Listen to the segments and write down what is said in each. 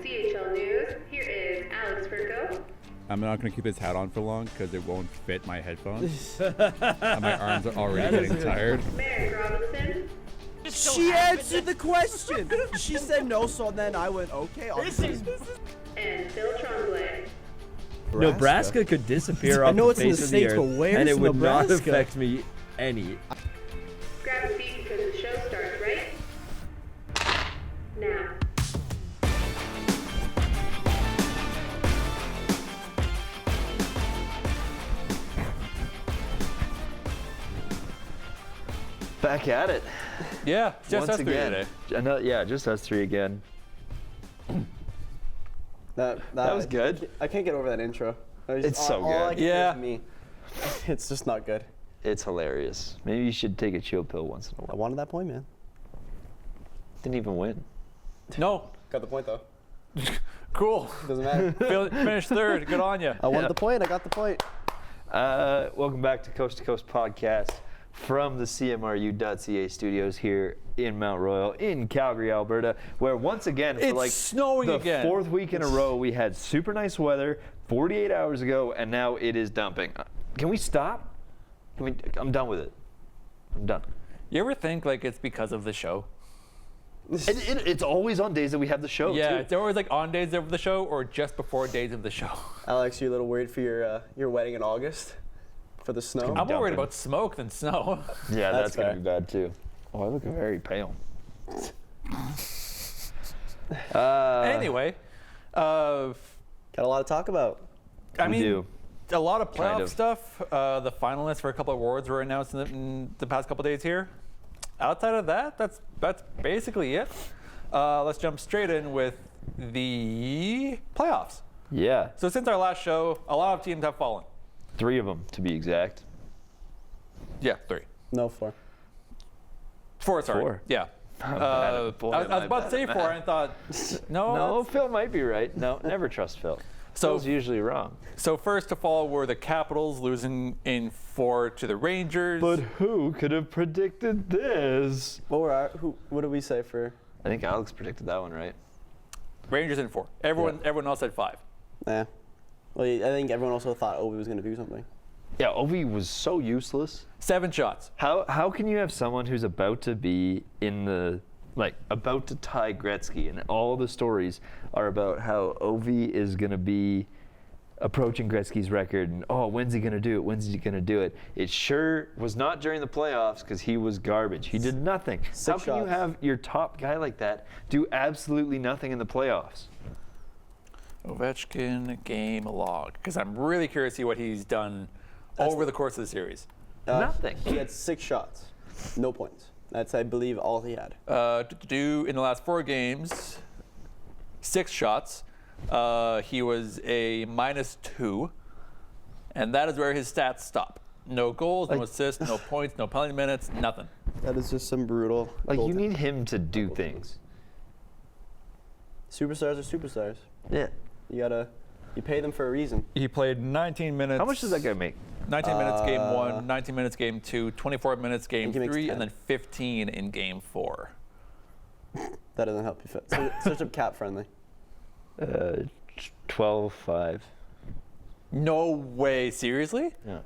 CHL News, here is Alex Virgo. I'm not going to keep his hat on for long because it won't fit my headphones. And my arms are already getting tired. Merrick Robinson. She answered the question. She said no, so then I went, okay. And Phil Tremblay. Nebraska could disappear off the face of the earth, and it would not affect me any. Grab a seat because the show starts right now. Back at it. Yeah, just Once us three again. today. Yeah, just us three again. That was good. I can't get over that intro. It's so all I good. can do Yeah. is me. It's just not good. It's hilarious. Maybe you should take a chill pill once in a I while. wanted that point, man. Didn't even win. No. Got the point, though. Cool. Doesn't matter. Finished third. Good on you. I wanted the point. I got the point. Welcome back to Coast Podcast from the CMRU.ca studios here in Mount Royal in Calgary, Alberta, where once again, It's for like snowing the again. fourth week in a row, we had super nice weather 48 hours ago, and now it is dumping. Can we stop? I'm done with it. I'm done. You ever think like it's because of the show? It's always on days that we have the show, Yeah, too. it's always like on days of the show or just before days of the show. Alex, you a little worried for your wedding in August? For the snow? I'm more worried Dumping. about smoke than snow. Yeah, That's that's going to fair. be bad, too. Oh, I look very pale. Anyway, Got a lot to talk about. I We mean, do. a lot of playoff Kind of. stuff. The finalists for a couple of awards were announced in the past couple of days here. Outside of that, that's basically it. Let's jump straight in with the playoffs. Yeah, So since our last show, a lot of teams have fallen. 3 of them, to be exact. Yeah, 3. No, 4. 4, sorry. 4. Yeah. Boy, I was about to say 4, and I thought, no. No, Phil might be right. No, never trust Phil. So- Phil's usually wrong. So first to fall were the Capitals, losing in 4 to the Rangers. But who could have predicted this? What did we say for? I think Alex predicted that one, right? Rangers in 4. Everyone else had 5. Nah. Well, I think everyone also thought Ovi was going to do something. Yeah, Ovi was so useless. 7 shots. How can you have someone who's about to be in the, about to tie Gretzky, and all the stories are about how Ovi is going to be approaching Gretzky's record, and when's he going to do it? When's he going to do it? It sure was not during the playoffs because he was garbage. He did nothing. How can you shots. have your top guy like that do absolutely nothing in the playoffs? Ovechkin game log. Because I'm really curious to see what he's done over the course of the series. Nothing. He had 6 shots. No points. That's, I believe, all he had. In the last 4 games, 6 shots. He was a -2, and that is where his stats stop. No goals, no assists, no points, no penalty minutes, nothing. That is just some brutal. You need him to do things. Superstars are superstars. Yeah. You pay them for a reason. He played 19 minutes. How much does that guy make? 19 minutes game 1, 19 minutes game 2, 24 minutes game he makes 3, 10. and then 15 in game 4. That doesn't help you fit. Search up cap friendly. 12-5. No way, seriously? Yeah.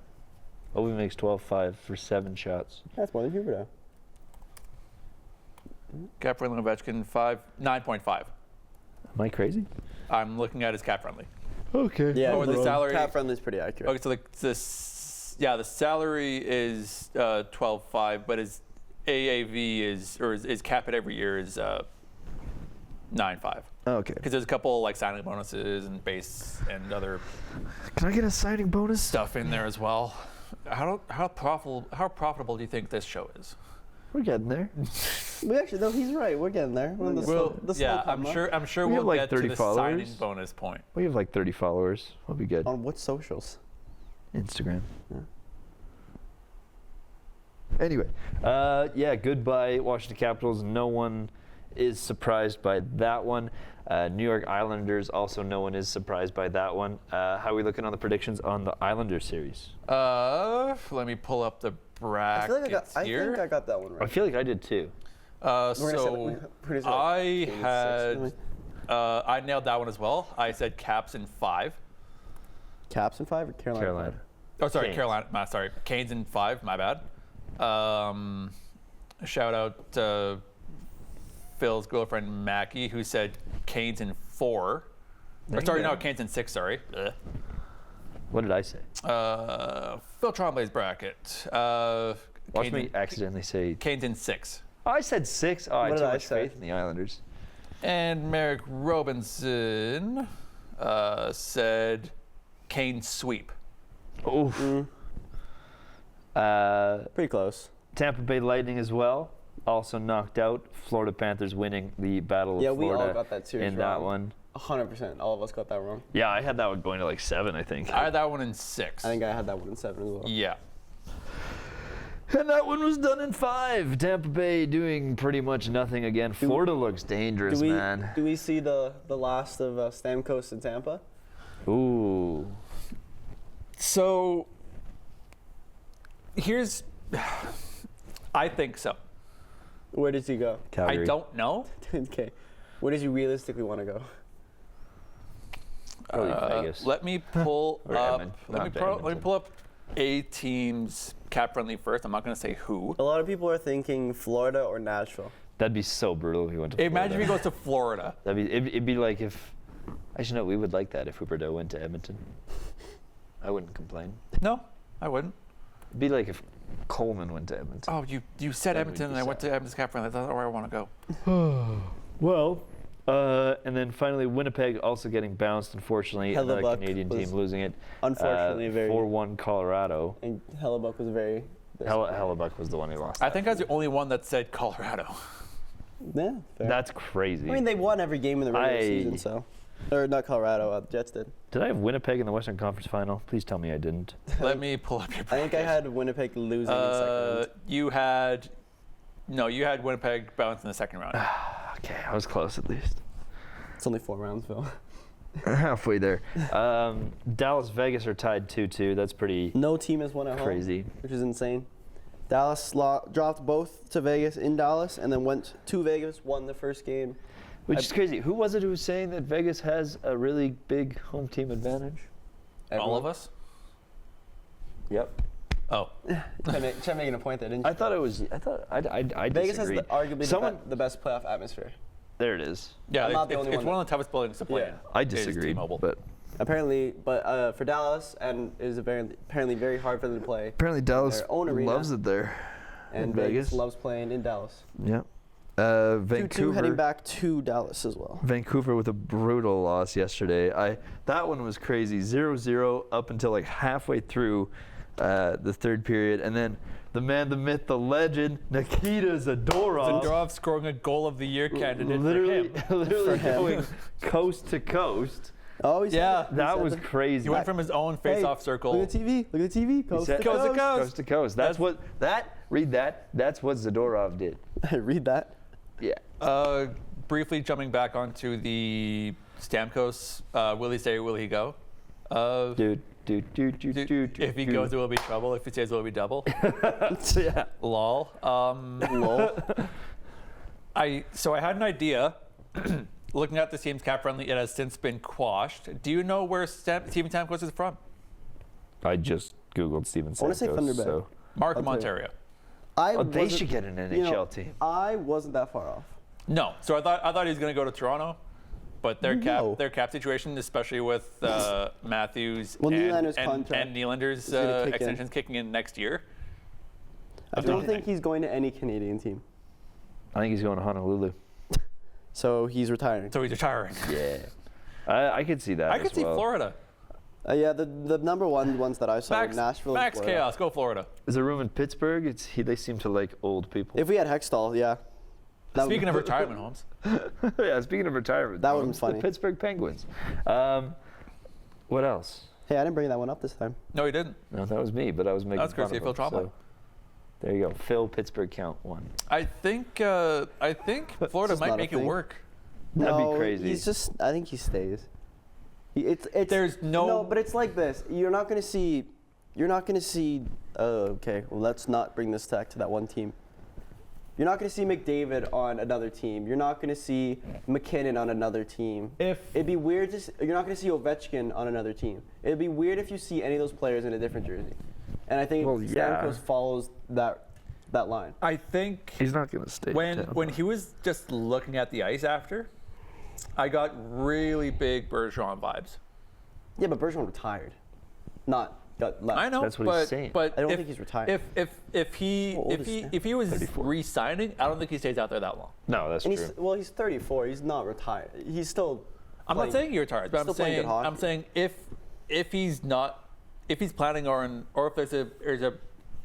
Ovi makes 12-5 for 7 shots. That's more than Huberto. Cap friendly Ovechkin 9.5. Am I crazy? I'm looking at his cap friendly. Okay. Yeah, Oh, the salary- cap friendly is pretty accurate. Okay, so the salary is 12.5, but his AAV his cap it every year is 9.5. Okay. Because there's a couple like signing bonuses and base and other Can I get a signing bonus? stuff in there as well. How profitable do you think this show is? We're getting there. We actually, no, he's right. We're getting there. We're in the slow Yeah, come up. I'm sure We have we'll like get to 30 the followers. signing bonus point. We have like 30 followers. We'll be good. On what socials? Instagram. Yeah. Anyway, goodbye Washington Capitals. No one is surprised by that one. New York Islanders, also no one is surprised by that one. How are we looking on the predictions on the Islanders series? Let me pull up the brackets I here. think I got that one I right. feel like I did too. We're gonna So say I game 6, had anyway. I nailed that one as well. I said Caps in 5. Caps in 5 or Carolina? Carolina. Oh, sorry, Canes. Carolina. Sorry, Canes in 5. My bad. Shout out to Phil's girlfriend Mackie, who said Canes in 4. Or sorry, no, Canes in 6. Sorry. Ugh. What did I say? Phil Tremblay's bracket. Watch Canes me in- accidentally say. Canes in 6. Oh, I said 6. Oh, I had What too did I much say? faith in the Islanders. And Merrick Robinson said Canes sweep. Oof. Pretty close. Tampa Bay Lightning as well. Also knocked out. Florida Panthers winning the Battle of Yeah, we Florida all got that series in that wrong. one. 100%. All of us got that wrong. Yeah, I had that one going to like 7, I think. I had that one in 6. I think I had that one in 7 as well. Yeah. And that one was done in 5. Tampa Bay doing pretty much nothing again. Florida looks dangerous, man. Do we see the last of Stamkos in Tampa? Ooh. So here's, I think so. Where does he go? Calgary. I don't know. Okay. Where does he realistically want to go? Probably Vegas. Let me pull Or up. Edmonton. Let me Not pull up a team's cap friendly first. I'm not going to say who. A lot of people are thinking Florida or Nashville. That'd be so brutal if he went to Florida. Imagine if he goes to Florida. It'd be like if. Actually, no, we would like that if Huberdeau went to Edmonton. I wouldn't complain. No, I wouldn't. It'd be like if Coleman went to Edmonton. Oh, you said That would Edmonton, be and I went sad. to Edmonton's cap friendly. That's not where I want to go. Well, and then finally Winnipeg also getting bounced, unfortunately. Another Helle-SUCKED Canadian was team losing it. unfortunately very- 4-1 Colorado. And Helle-SUCKED was very. Hellebuck was the one who lost. I think I was the only one that said Colorado. Yeah, fair. That's crazy. I mean, they won every game in the regular I- season, so. Or not Colorado, Jets did. Did I have Winnipeg in the Western Conference Final? Please tell me I didn't. Let me pull up your I think I had Winnipeg losing in second round. You had Winnipeg bounce in the second round. Okay, I was close at least. It's only 4 rounds, Phil. Halfway there. Dallas, Vegas are tied 2-2. That's pretty No team has won at home. crazy. Which is insane. Dallas dropped both to Vegas in Dallas and then went to Vegas, won the first game. Which is crazy. Who was it who was saying that Vegas has a really big home team advantage? All of us? Yep. Oh. Try making a point there, didn't you? I thought I Vegas has disagreed. arguably the best playoff atmosphere. There it is. Yeah, I'm not the it's only one one of the toughest buildings to play Yeah. in. I is disagreed, T-Mobile. but Apparently, but for Dallas, and it is apparently very hard for them to play. apparently Dallas Their own arena. loves it there. And in Vegas Vegas. loves playing in Dallas. Yeah. 2-2 Vancouver heading back to Dallas as well. Vancouver with a brutal loss yesterday. That one was crazy. 0-0 up until like halfway through the third period, and then the man, the myth, the legend, Nikita Zadorov. Zadorov scoring a goal of the year candidate literally, for him. literally For him. going coast to coast. Oh, he said Yeah, it. He That said was it. crazy. He went from his own face-off circle. Look at the TV. Look at the TV. Coast said- to Coast to coast. coast. Coast to coast. That's what read that. That's what Zadorov did. Read that. Yeah. Briefly jumping back onto the Stamkos, will he stay or will he go? Dude. If he goes, there will be trouble. If he stays, there will be double. Yeah. Lol. Lol. I had an idea. Looking at the team's cap friendly, it has since been quashed. Do you know where Steven Stamkos is from? I just googled Steven Stamkos. I wanna say Thunder Bay. So. Markham, I'll tell you. Ontario. They should get an NHL team. I wasn't that far off. No. So I thought he was going to go to Toronto, but their No. cap situation, especially with Matthews Well, and Nylander's contract Nylander's gonna kick in. extensions kicking in next year. I don't think he's going to any Canadian team. I think he's going to Honolulu. So he's retiring. So he's retiring. Yeah. I could see that. I could as see well. Florida. Yeah, the number one ones that I saw were Nashville and Max Florida. Chaos, go Florida. Is there room in Pittsburgh? They seem to like old people. If we had Hextall, yeah. That Speaking would- of retirement homes, Yeah, speaking of retirement, That would've been homes, funny. The Pittsburgh Penguins. What else? Hey, I didn't bring that one up this time. no, he didn't. No, that was me, but I was making That's fun courtesy of of Phil him, Trombley. so there you go. Phil Pittsburgh count 1. I think Florida just might not a make it thing. work. That'd be No, crazy. He's just. I think he stays. It's. There's no- No, but it's like this. You're not gonna see. You're not gonna see. Okay, well, let's not bring this back to that one team. You're not going to see McDavid on another team. You're not going to see McKinnon on another team. It'd be weird you're not going to see Ovechkin on another team. It'd be weird if you see any of those players in a different jersey. And I think Stamkos follows that line. I think He's not going to stay. when he was just looking at the ice after, I got really big Bergeron vibes. Yeah, but Bergeron retired. Not got left. I know, That's what he's saying. But I don't think he's retired. If he was 34. re-signing, I don't think he stays out there that long. No, that's And true. he's 34. He's not retired. He's still. I'm not saying you're retired, but still playing good hockey. I'm saying if he's not, if he's planning on, or if there's a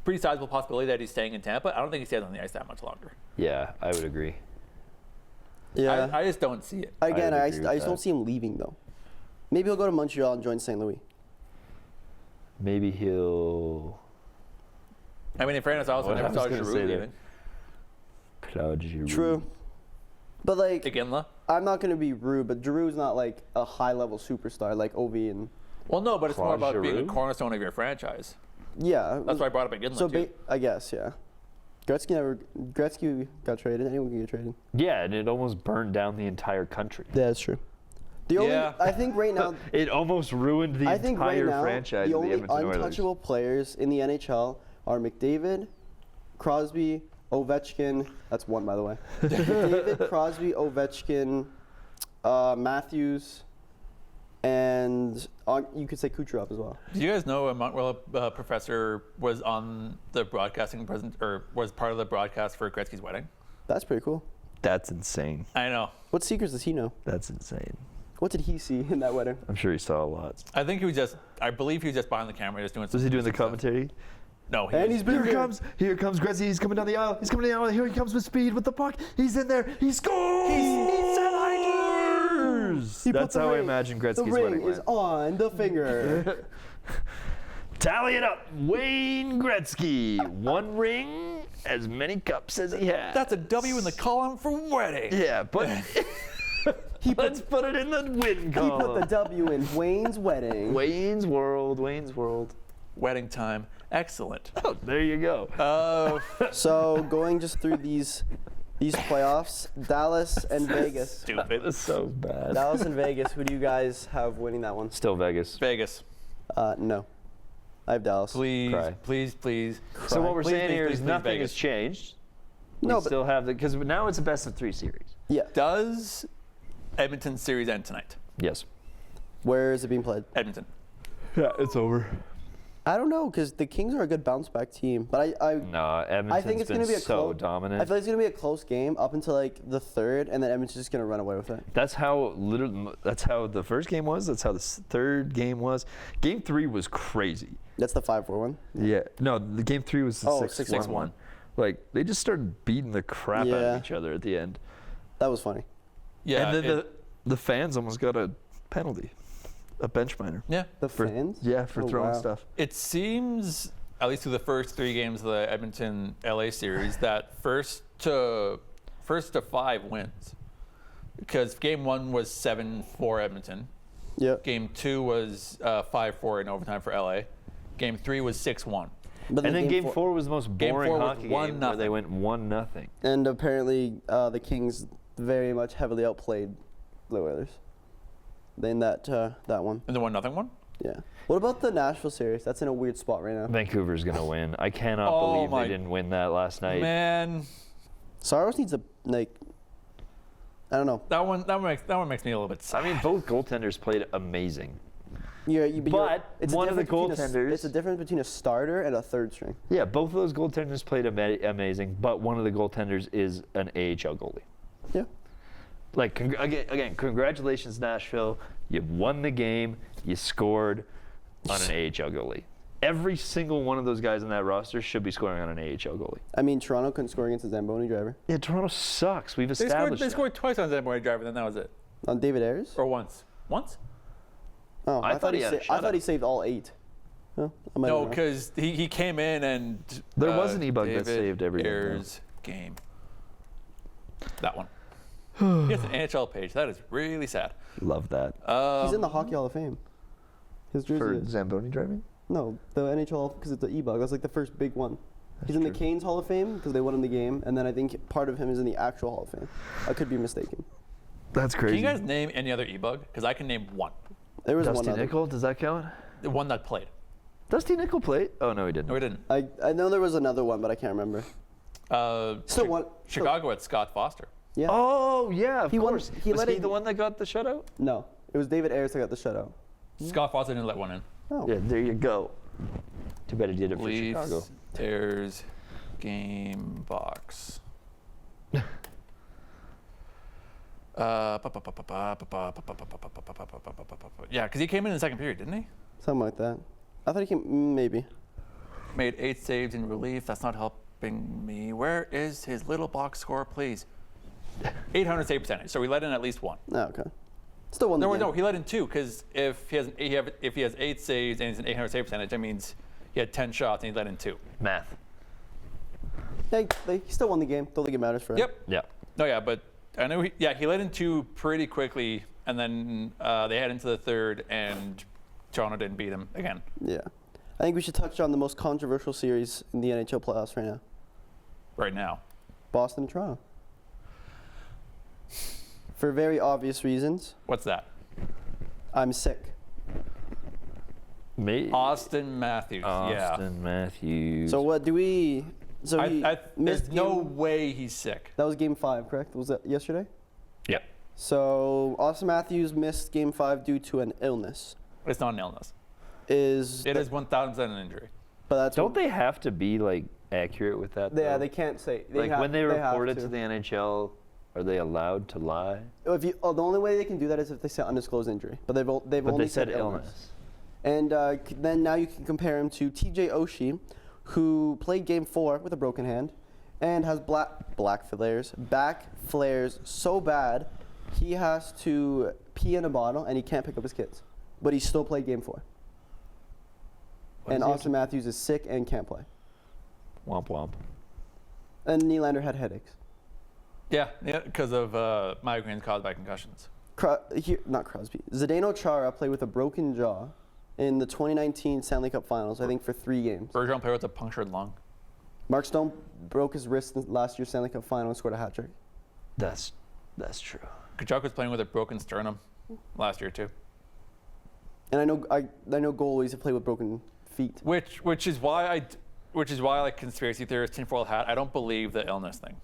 pretty sizable possibility that he's staying in Tampa, I don't think he stays on the ice that much longer. Yeah, I would agree. Yeah. I just don't see it. Again, I I would agree with just don't that. see him leaving though. Maybe he'll go to Montreal and join St. Louis. Maybe he'll. I mean, in fairness, I also What I never was saw gonna Giroux say there. leaving. Claude Giroux. True. But like, Iginla. I'm not gonna be rude, but Giroux's not like a high-level superstar like Ovi and. Well, no, but it's more Claude about being a Giroux? cornerstone of your franchise. Yeah. That's why I brought up Iginla So too. I guess yeah. Gretzky got traded. Anyone can get traded. Yeah, and it almost burned down the entire country. Yeah, that's true. The only I think right now. It almost ruined the I think right entire now franchise the of the only Edmonton Oilers. untouchable players in the NHL are McDavid, Crosby, Ovechkin. That's one, by the way. McDavid, Crosby, Ovechkin, Matthews, and you could say Kucherov as well. Do you guys know a Montreal professor was on the broadcasting was part of the broadcast for Gretzky's wedding? That's pretty cool. That's insane. I know. What secrets does he know? That's insane. What did he see in that wedding? I'm sure he saw a lot. I think I believe he was just behind the camera, just doing. Was he doing the stuff. commentary? No, And he's been Here comes Gretzky. He's coming down the aisle. He's coming down the aisle. Here he comes with speed with the puck. He's in there. He scores! He said scores! He put That's the how I ring- imagine The Gretzky's ring wedding is went. on the finger. Tally it up. Wayne Gretzky. One ring, as many cups as he had. That's a W in the column for wedding. Yeah, but let's put it in the win He column. put the W in Wayne's wedding. Wayne's World. Wayne's World. Wedding time. Excellent. Oh, there you go. So going just through these playoffs, Dallas and Vegas. Stupid. That's so bad. Dallas and Vegas. Who do you guys have winning that one? Still Vegas. Vegas. No, I have Dallas. Please, Cry. please. So what we're Please, saying please, here please, is please, nothing Vegas. has changed. No, We but still have because now it's a best of 3 series. yeah. Does Edmonton series end tonight? Yes. Where is it being played? Edmonton. Yeah, it's over. I don't know because the Kings are a good bounce back team, but No, Edmonton's I think it's been going to be a so close. dominant. I feel like it's going to be a close game up until like the third, and then Edmonton's just going to run away with it. That's how the first game was. That's how the third game was. Game 3 was crazy. That's the 5-4 one. Yeah. No, the game 3 was the 6-1 6-1. Like they just started beating the crap out Yeah. of each other at the end. That was funny. Yeah. and then the fans almost got a penalty, a bench minor. yeah. The fans? For Oh, throwing wow. stuff. It seems, at least through the first 3 games of the Edmonton LA series, that first to 5 wins. Because game 1 was 7-4 Edmonton. Yep. Game 2 was 5-4 in overtime for LA. Game 3 was 6-1. But And then game 4 was the most Game boring 4 was hockey game where 1-0. they went 1-0. And apparently the Kings very much heavily outplayed the Oilers. In that one. And the 1-0 one? Yeah. What about the Nashville series? That's in a weird spot right now. Vancouver's gonna win. I cannot Oh believe my they didn't win that last night. Man, Saros needs a I don't know. that one makes me a little bit sad. I mean, both goaltenders played amazing. But But one of the goaltenders- It's a difference between a starter and a third string. Yeah, both of those goaltenders played amazing, but one of the goaltenders is an AHL goalie. Yeah. Like, again, congratulations, Nashville. You won the game. You scored on an AHL goalie. Every single one of those guys in that roster should be scoring on an AHL goalie. I mean, Toronto couldn't score against the Zamboni driver. Yeah, Toronto sucks. We've They established scored twice on Zamboni driver, then that was it. On David Ayers? Or once. Once? Oh, I thought he had a I thought he shutout. saved all 8. Huh? I might No, be wrong. because he came in and There was an E-bug that David saved every game, though. Ayers game. That one. He has an NHL page. That is really sad. Love that. He's in the Hockey Hall of Fame. His jersey For is. Zamboni driving? No, the NHL, because it's the E-bug. That's like the first big one. He's in the Canes Hall of Fame because they won him the game, and then I think part of him is in the actual Hall of Fame. I could be mistaken. That's crazy. Can you guys name any other E-Bug? Because I can name one. There was Dusty one Nickel, does that count? The one that played. Dusty Nickel played? Oh, no, he didn't. No, we didn't. I know there was another one, but I can't remember. Still one. Chicago had Scott Foster. Yeah. Oh, yeah, of He won- course. he Was let he it- the one that got the shutout? No, it was David Ayers that got the shutout. Scott Foster didn't let one in. Oh. Yeah, there you go. Too bad he did it for Chicago. Leafs, Tears, game box. Yeah, because he came in the second period, didn't he? Something like that. I thought he came, maybe. Made 8 saves in relief. That's not helping me. Where is his little box score, please? 800 save percentage. So we let in at least one. Oh, okay. Still won the game. No, he let in 2 because if he has 8 saves and he's an 800 save percentage, that means he had 10 shots and he let in 2. Math. He still won the game. Don't think it matters for him. Yep. Yeah. No, yeah, but I know he let in 2 pretty quickly, and then they head into the third, and Toronto didn't beat him again. Yeah. I think we should touch on the most controversial series in the NHL playoffs right now. Right now. Boston and Toronto. For very obvious reasons. What's that? I'm sick. Me? Austin Matthews. Austin Matthews. So what do we? So he There's missed no game- way he's sick. That was game 5, correct? Was that yesterday? Yeah. So Austin Matthews missed game 5 due to an illness. It's not an illness. It is 1,000% an injury. But that's Don't they have to be like accurate with that? Yeah, though? they can't say. When they report it have to the NHL, are they allowed to lie? the only way they can do that is if they say undisclosed injury. But they've But only they said illness. And then now you can compare him to TJ Oshie, who played game 4 with a broken hand, and has back flares so bad he has to pee in a bottle and he can't pick up his kids. But he still played game 4. And Austin Matthews is sick and can't play. Womp womp. And Nylander had headaches. Yeah, because of migraines caused by concussions. Not Crosby. Zdeno Chara played with a broken jaw in the 2019 Stanley Cup Finals, I think for 3 games. Bergeron played with a punctured lung. Mark Stone broke his wrist in last year's Stanley Cup Final and scored a hat trick. That's true. Kachuk was playing with a broken sternum last year too. And I know goalies have played with broken feet. Which is why like conspiracy theorist tinfoil hat. I don't believe the illness thing.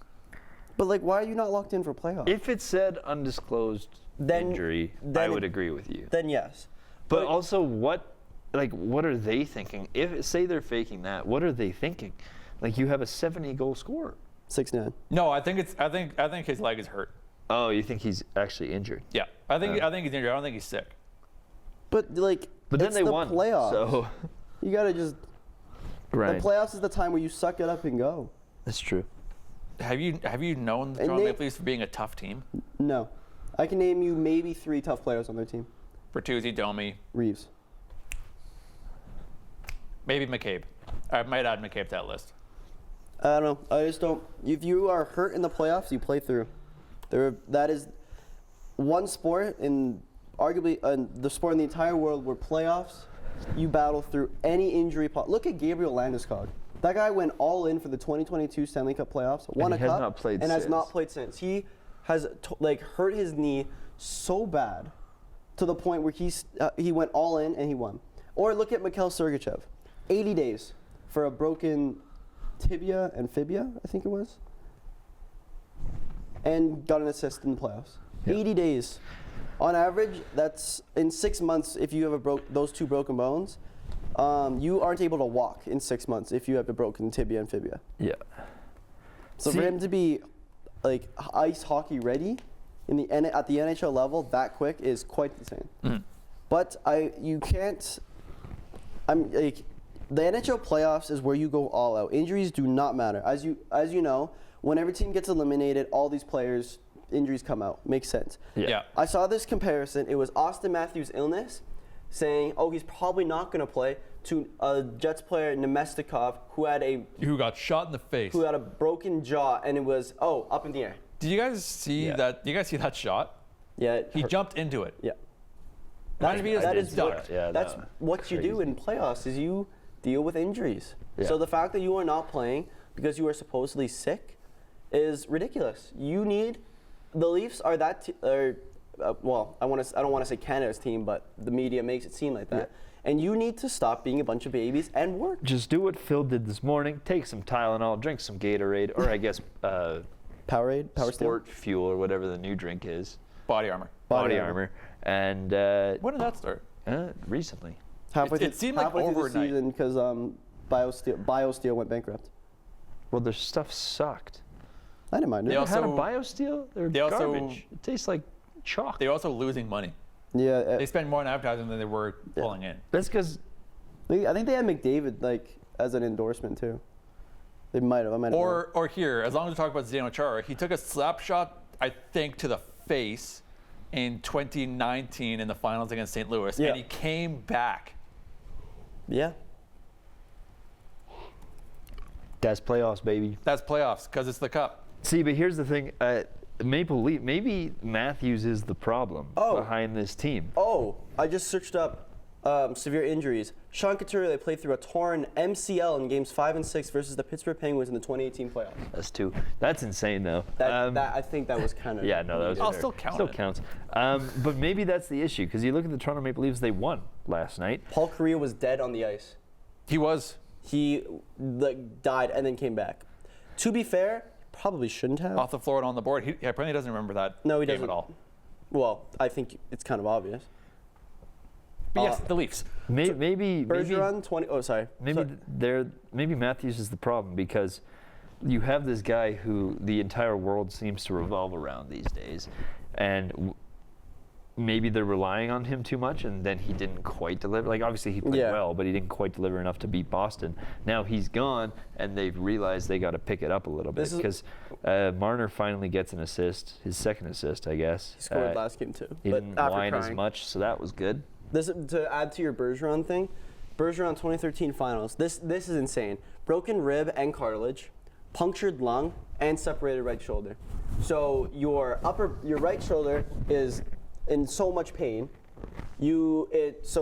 But like, why are you not locked in for playoffs? If it said undisclosed injury, I would agree with you. Then yes. But also, what are they thinking? Say they're faking that, what are they thinking? Like, you have a 70-goal scorer. 6'9". No, I think his leg is hurt. Oh, you think he's actually injured? Yeah, I think he's injured. I don't think he's sick. But like, But then it's they the won. playoffs. So You gotta just. right. The playoffs is the time where you suck it up and go. That's true. Have you known the And Toronto they- Maple Leafs for being a tough team? No, I can name you maybe 3 tough players on their team. Bertuzzi, Domi, Reeves. maybe McCabe. I might add McCabe to that list. I don't know. I just don't. If you are hurt in the playoffs, you play through. That is one sport in arguably the sport in the entire world where playoffs, you battle through any injury. Look at Gabriel Landeskog. That guy went all in for the 2022 Stanley Cup playoffs, won a he has cup, not played and has since. not played since. He has hurt his knee so bad to the point where he went all in and he won. Or look at Mikhail Sergachev, 80 days for a broken tibia and fibia, I think it was, and got an assist in the playoffs. Yeah. 80 days. On average, that's in 6 months. If you have those 2 broken bones, you aren't able to walk in 6 months if you have a broken tibia and fibia. Yeah. So for him to be like ice hockey ready at the NHL level that quick is quite insane. Mm-hmm. But you can't. I'm like, the NHL playoffs is where you go all out. Injuries do not matter. As you know, when every team gets eliminated, all these players injuries come out. Makes sense. Yeah. I saw this comparison. It was Austin Matthews' illness, saying, "Oh, he's probably not going to play." To a Jets player, Nemestikov, Who got shot in the face. who had a broken jaw, and it was up in the air. Did you guys see that? Did you guys see that shot? Yeah, He jumped into it. Yeah. Imagine if he That just is ducked. Yeah, That's no, what you do in playoffs. Is you deal with injuries. Yeah. So the fact that you are not playing because you are supposedly sick is ridiculous. You need the Leafs are that well, I don't want to say Canada's team, but the media makes it seem like that. Yeah. And you need to stop being a bunch of babies and work. Just do what Phil did this morning. Take some Tylenol, drink some Gatorade, or I guess Powerade, Sport Fuel, or whatever the new drink is. Body armor. Body armor. And when did that start? Recently. It seemed like overnight. The season because BioSteel went bankrupt. Well, their stuff sucked. I didn't mind it. They had a BioSteel? They're garbage. It tastes like chalk. They're also losing money. Yeah. They spend more on advertising than they were pulling in. That's because I think they had McDavid as an endorsement too. They might have. Or here, as long as we talk about Zdeno Chara, he took a slap shot, I think, to the face in 2019 in the finals against St. Louis, and he came back. Yeah. That's playoffs, baby. That's playoffs because it's the cup. See, but here's the thing. Maple Leaf, maybe Matthews is the problem behind this team. Oh, I just searched up severe injuries. Sean Couturier, they played through a torn MCL in games 5 and 6 versus the Pittsburgh Penguins in the 2018 playoffs. That's 2. That's insane, though. I think that was kind of. Yeah, no, that was. I'll still count. Still counts. But maybe that's the issue because you look at the Toronto Maple Leafs. They won last night. Paul Kariya was dead on the ice. He was. He died and then came back. To be fair, probably shouldn't have. Off the floor and on the board. He apparently doesn't remember that No, he game doesn't at all. Well, I think it's kind of obvious. But yes, the Leafs. Maybe Bergeron 20. Oh, sorry. Maybe Matthews is the problem because you have this guy who the entire world seems to revolve around these days, and maybe they're relying on him too much, and then he didn't quite deliver. Like, obviously he played well, but he didn't quite deliver enough to beat Boston. Now he's gone, and they've realized they got to pick it up a little bit because Marner finally gets an assist, his second assist, I guess. He scored last game too. He didn't whine as much, so that was good. To add to your Bergeron thing, Bergeron 2013 finals. This is insane. Broken rib and cartilage, punctured lung, and separated right shoulder. So your right shoulder is in so much pain. Let's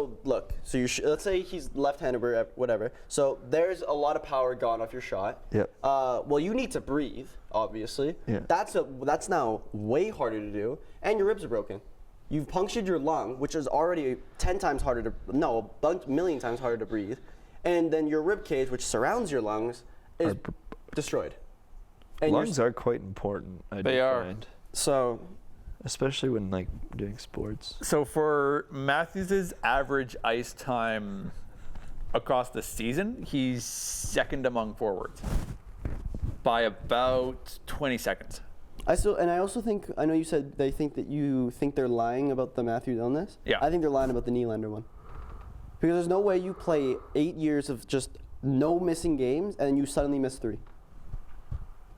say he's left-handed or whatever. So there's a lot of power gone off your shot. Yep. Well, you need to breathe, obviously. Yeah. That's now way harder to do, and your ribs are broken. You've punctured your lung, which is already 10 times harder a million times harder to breathe. And then your rib cage, which surrounds your lungs, is destroyed. And lungs are quite important, I do find. So, especially when doing sports. So for Matthews' average ice time across the season, he's second among forwards by about 20 seconds. I also think, I know you said you think they're lying about the Matthews illness. Yeah. I think they're lying about the Nylander one. Because there's no way you play 8 years of just no missing games and you suddenly miss 3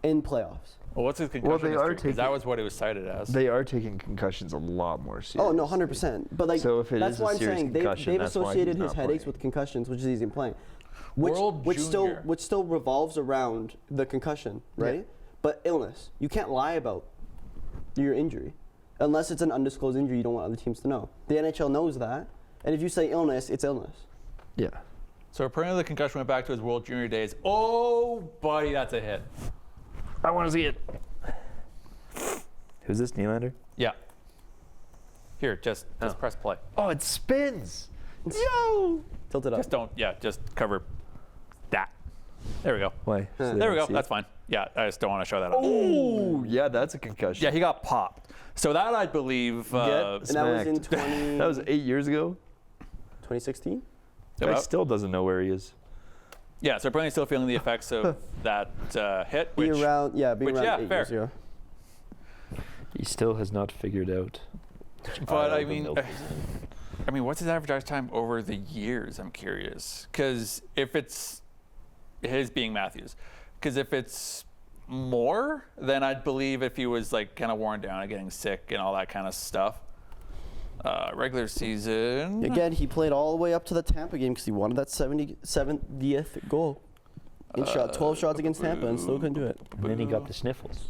in playoffs. Well, what's his concussion history? Because that was what it was cited as. They are taking concussions a lot more seriously. Oh, no, 100%. But so if it that's is why a I'm serious saying concussion, they've that's why associated he's his not headaches playing. with concussions, which is easy in playing. Which still revolves around the concussion, right? Yeah. But illness. You can't lie about your injury. Unless it's an undisclosed injury you don't want other teams to know. The NHL knows that. And if you say illness, it's illness. Yeah. So apparently the concussion went back to his World Junior days. Oh, buddy, that's a hit. I want to see it. Who's this, Nylander? Yeah. Here, just press play. Oh, it spins. Yo! Tilt it up. Just cover that. There we go. Why? There we go. That's fine. Yeah, I just don't want to show that. Oh, yeah, that's a concussion. Yeah, he got popped. So that I believe. And that was in That was 8 years ago. 2016. He still doesn't know where he is. Yeah, so apparently still feeling the effects of that hit. Being around 8 fair. years ago. He still has not figured out. But I mean, what's his average ice time over the years? I'm curious, because if it's his being Matthews, because if it's more, then I'd believe if he was kind of worn down and getting sick and all that kind of stuff. Regular season. Again, he played all the way up to the Tampa game because he wanted that 70th goal. In 12 shots against Tampa and still couldn't do it. And then he got the sniffles.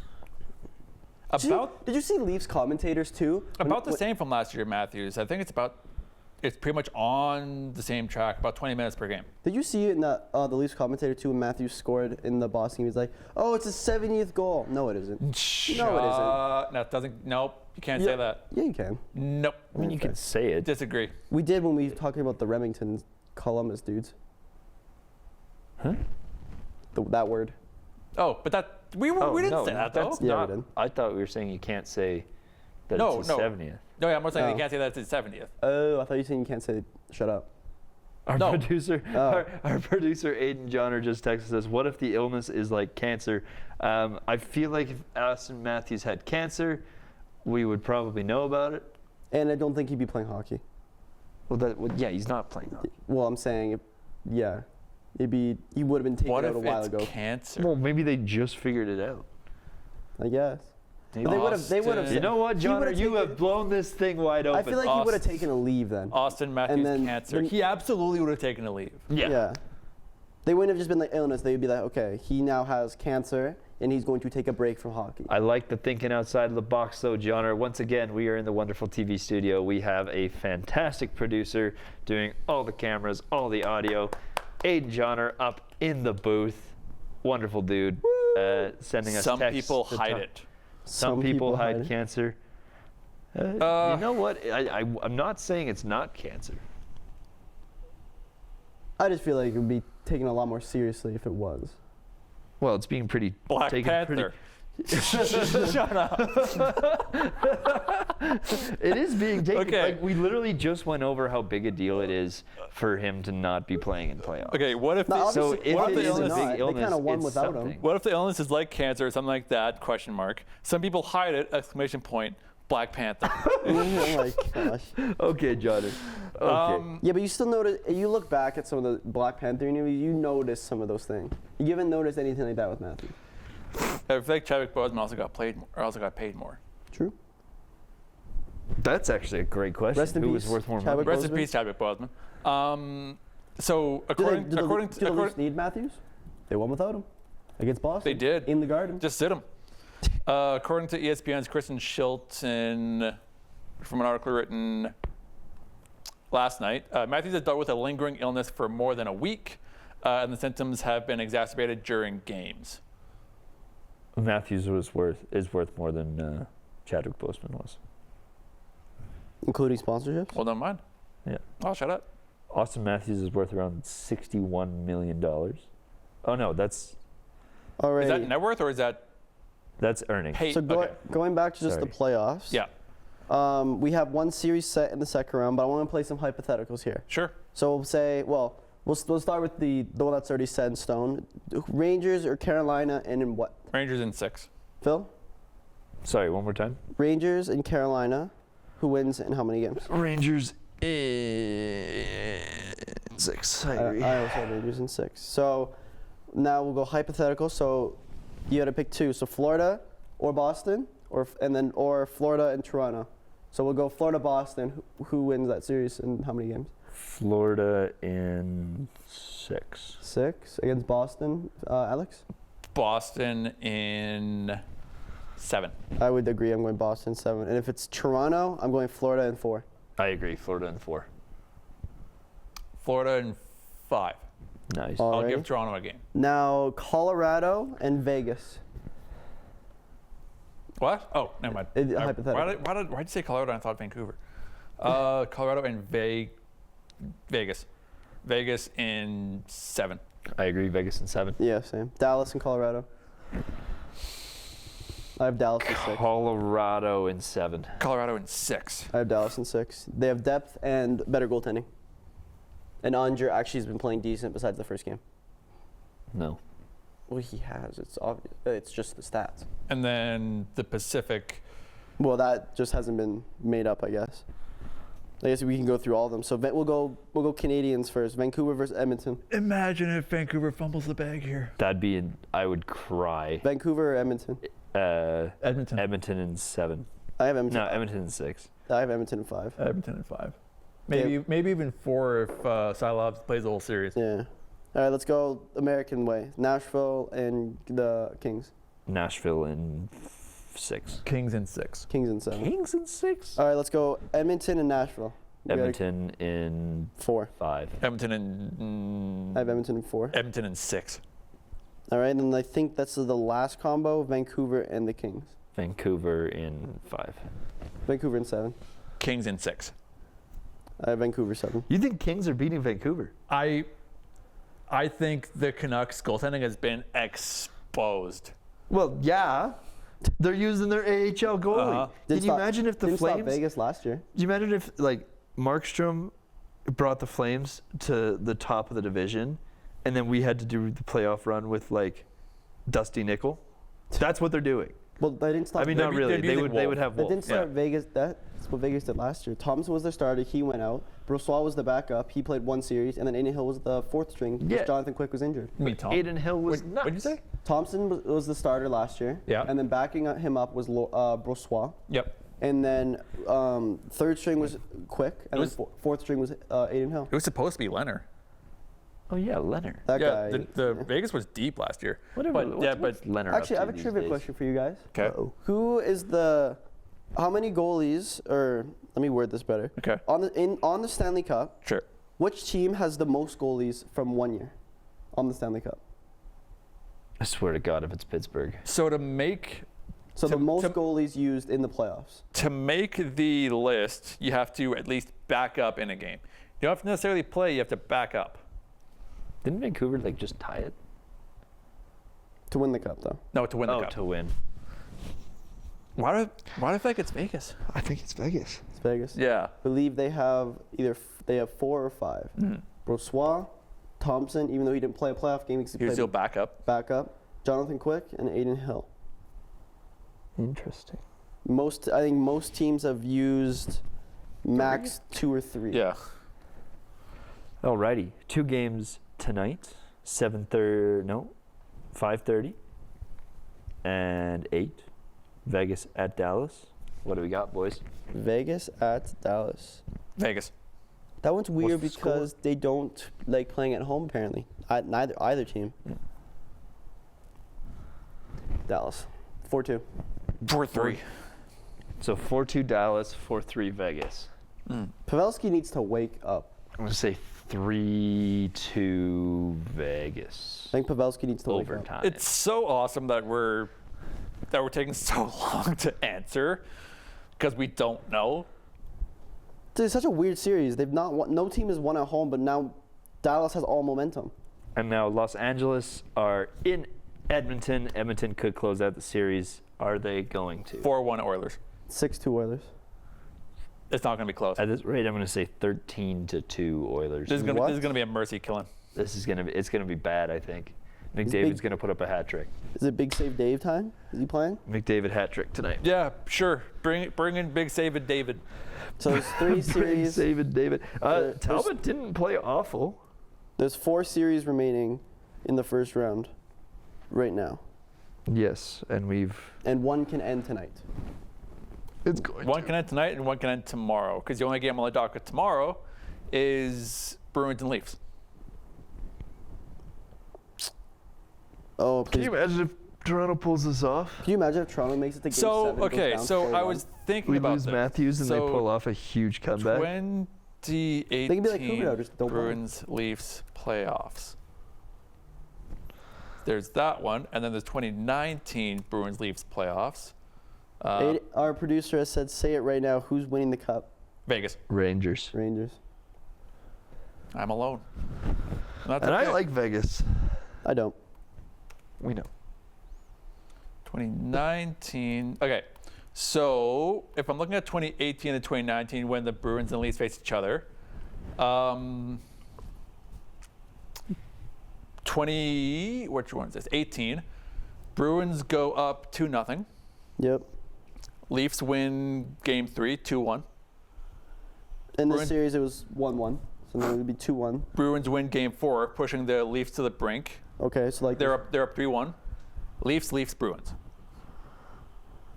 Did you see Leafs commentators too? About the same from last year, Matthews. I think it's about it's pretty much on the same track, about 20 minutes per game. Did you see it in the Leafs commentator too when Matthews scored in the Boston? He was like, "Oh, it's his 70th goal." No, it isn't. No, it isn't. No, it doesn't. Nope, you can't say that. Yeah, you can. Nope. I mean, you can say it. Disagree. We did when we were talking about the Remington Columbus dudes. Huh? That word. Oh, but that we didn't say that though. That's Yeah, we not, did. I thought we were saying you can't say that No, it's his no. 70th. No, yeah, I'm not saying Oh. you can't say that it's his 70th. Oh, I thought you said you can't say shut up. Our No. producer, Oh. our producer Aiden Johnner just texted us. What if the illness is like cancer? I feel like if Austin Matthews had cancer, we would probably know about it. And I don't think he'd be playing hockey. Well, yeah, he's not playing hockey. Well, I'm saying, yeah, he would have been taken What out if a while it's ago. cancer? Well, maybe they just figured it out. I guess. Maybe. But they would have. Austin. You know what, He would've Johnner? You taken- have blown this thing wide open. I feel like he would have taken a leave then. Austin Matthews then- cancer. then- He absolutely would have taken a leave. yeah. They wouldn't have just been like illness. They would be like, okay, he now has cancer and he's going to take a break from hockey. I like the thinking outside of the box, though, Johnner. Once again, we are in the wonderful TV studio. We have a fantastic producer doing all the cameras, all the audio. Aiden Johnner up in the booth. Wonderful dude. Sending us Some texts people to hide talk- it. Some people hide it. cancer. You know what? I'm not saying it's not cancer. I just feel like it would be taken a lot more seriously if it was. Well, it's being pretty Black taken Panther. Shut up. It is being taken. Okay. Like, we literally just went over how big a deal it is for him to not be playing in playoffs. Okay, what if No, the, obviously- So if what it if the is a illness, big They illness, kinda won it's without him. something. what if the illness is like cancer or something like that? Question mark. Some people hide it! Exclamation point. Black Panther. Oh my gosh. Okay, Johnny. Okay. Yeah, but you still notice, you look back at some of the Black Panther interviews, you notice some of those things. You haven't noticed anything like that with Matthew. I feel like Chadwick Boseman also got paid more. True. That's actually a great question. Rest in Who was peace, worth more money? Chadwick Rest in Boseman? pease, Chadwick Boseman. So Do according the to Leafs need Matthews? They won without him against Boston. They did. In the Garden. just sit him. According to ESPN's Kristen Shilton, from an article written last night, Matthews has dealt with a lingering illness for more than a week, and the symptoms have been exacerbated during games. Matthews is worth more than Chadwick Boseman was. Including sponsorships? Well, never mind. Yeah. Oh, shut up. Austin Matthews is worth around $61 million. Oh no, that's All right. Is that net worth or is that earnings. paid? So Okay. going back to just Sorry. the playoffs. Yeah, We have one series set in the second round, but I want to play some hypotheticals here. sure. So we'll say, we'll start with the one that's already set in stone. Rangers or Carolina, and in what? Rangers in 6. Phil? Sorry, one more time. Rangers and Carolina. Who wins in how many games? Rangers in 6. I agree. I also have Rangers in 6. So now we'll go hypothetical. So you got to pick two. So Florida or Boston, or Florida and Toronto. So we'll go Florida Boston. Who wins that series and how many games? Florida in 6. 6 against Boston. Alex? Boston in 7. I would agree. I'm going Boston 7. And if it's Toronto, I'm going Florida in 4. I agree. Florida in 4. Florida in 5. Nice. All I'll right. give Toronto a game. Now Colorado and Vegas. What? Oh, never mind. Hypothetical. Why'd you say Colorado? I thought Vancouver. Colorado and Vegas. Vegas in 7. I agree. Vegas in 7. Yeah, same. Dallas and Colorado. I have Dallas in 6. Colorado in 7. Colorado in 6. I have Dallas in 6. They have depth and better goaltending. And Andre actually has been playing decent besides the first game. No. Well, he has. It's obvious. It's just the stats. And then the Pacific. Well, that just hasn't been made up, I guess. I guess we can go through all of them. So we'll go Canadians first. Vancouver versus Edmonton. Imagine if Vancouver fumbles the bag here. That'd be I would cry. Vancouver or Edmonton? Edmonton. Edmonton in 7. I have Edmonton. No, Edmonton in 6. I have Edmonton in 5. Edmonton in 5. Maybe even 4 if Silobs plays the whole series. Yeah. All right, let's go American way. Nashville and the Kings. Nashville in 6. Kings in 6. Kings in 7. Kings in 6? All right, let's go Edmonton and Nashville. Edmonton in 4. 5. Edmonton in I have Edmonton in 4. Edmonton in 6. All right, and I think that's the last combo, Vancouver and the Kings. Vancouver in 5. Vancouver in 7. Kings in 6. I have Vancouver 7. You think Kings are beating Vancouver? I think the Canucks goaltending has been exposed. Well, yeah. They're using their AHL goalie. Can you imagine if the didn't Flames? stop Vegas last year. Do you imagine if like Markstrom brought the Flames to the top of the division, and then we had to do the playoff run with like Dusty Nickel? That's what they're doing. Well, they didn't stop. I mean, not really. They would have They Wolf. didn't start Vegas. That's what Vegas did last year. Thompson was their starter. He went out. Brossoit was the backup. He played 1 series, and then Aiden Hill was the 4th string because Jonathan Quick was injured. Aiden Hill was nuts. What'd you say? Thompson was the starter last year. Yeah. And then backing him up was Brossoit. Yep. And then 3rd string was Quick, and then 4th string was Aiden Hill. It was supposed to be Leonard. Oh yeah, Leonard. That Yeah, guy. the Vegas was deep last year. What's Leonard Actually, I up have to a these trivia days? question for you guys. Okay. Who is the? How many goalies? Or let me word this better. Okay. On the Stanley Cup, Sure. which team has the most goalies from 1 year on the Stanley Cup? I swear to God, if it's Pittsburgh. So to make The most goalies used in the playoffs. to make the list, you have to at least back up in a game. You don't have to necessarily play. You have to back up. Didn't Vancouver like just tie it? To win the cup, though. No, to win the Oh, cup. to win. Why do I think it's Vegas? I think it's Vegas. It's Vegas. Yeah. I believe they have they have 4 or 5. Brossoit, Thompson, even though he didn't play a playoff game, because he Here's played your backup. backup. Jonathan Quick and Aiden Hill. Interesting. I think most teams have used max 2 or 3. Yeah. Alrighty, 2 games tonight. 5:30, and 8. Vegas at Dallas. What do we got, boys? Vegas at Dallas. Vegas. That one's weird the score? because they don't like playing at home, apparently. Either team. Dallas. 4-2. 4-3. So 4-2 Dallas, 4-3 Vegas. Pavelski needs to wake up. I'm gonna say 3-2 Vegas. I think Pavelski needs to wake up. Overtime. It's so awesome that we're taking so long to answer because we don't know. It's such a weird series. They've not won, no team has won at home, but now Dallas has all momentum. And now Los Angeles are in Edmonton. Edmonton could close out the series. Are they going to? 4-1 Oilers. 6-2 Oilers. It's not going to be close. At this rate, I'm going to say 13-2 Oilers. This is going to be a mercy killing. It's going to be bad, I think. McDavid's going to put up a hat trick. Is it Big Save Dave time? Is he playing? McDavid hat trick tonight. Yeah, sure. Bring in Big Save and David. So there's 3 series. David. There's- Talbot didn't play awful. There's 4 series remaining in the first round right now. Yes, and And 1 can end tonight. it's going One can end tonight and one can end tomorrow because the only game on the docket tomorrow is Bruins and Leafs. Oh, Can please. you imagine if Toronto pulls this off? Can you imagine if Toronto makes it to game 7? So, goes okay, down so I 4-1? was thinking We about lose this. Matthews and they So, pull off a huge comeback. 2018 They can be like Huberdeau, just don't play. Bruins Leafs playoffs. There's that one, and then there's 2019 Bruins Leafs playoffs. Our producer has said, say it right now. Who's winning the cup? Vegas. Rangers. Rangers. I'm alone. That's And okay. I like Vegas. I don't. We know. 2019. Okay, so if I'm looking at 2018 and 2019 when the Bruins and Leafs faced each other, which one is this? 18. Bruins go up 2-0. Yep. Leafs win Game 3, 2-1. In this Bruin- series, it was 1-1. So then it would be 2-1. Bruins win Game 4, pushing the Leafs to the brink. Okay, so like They're up 3-1. Leafs, Bruins.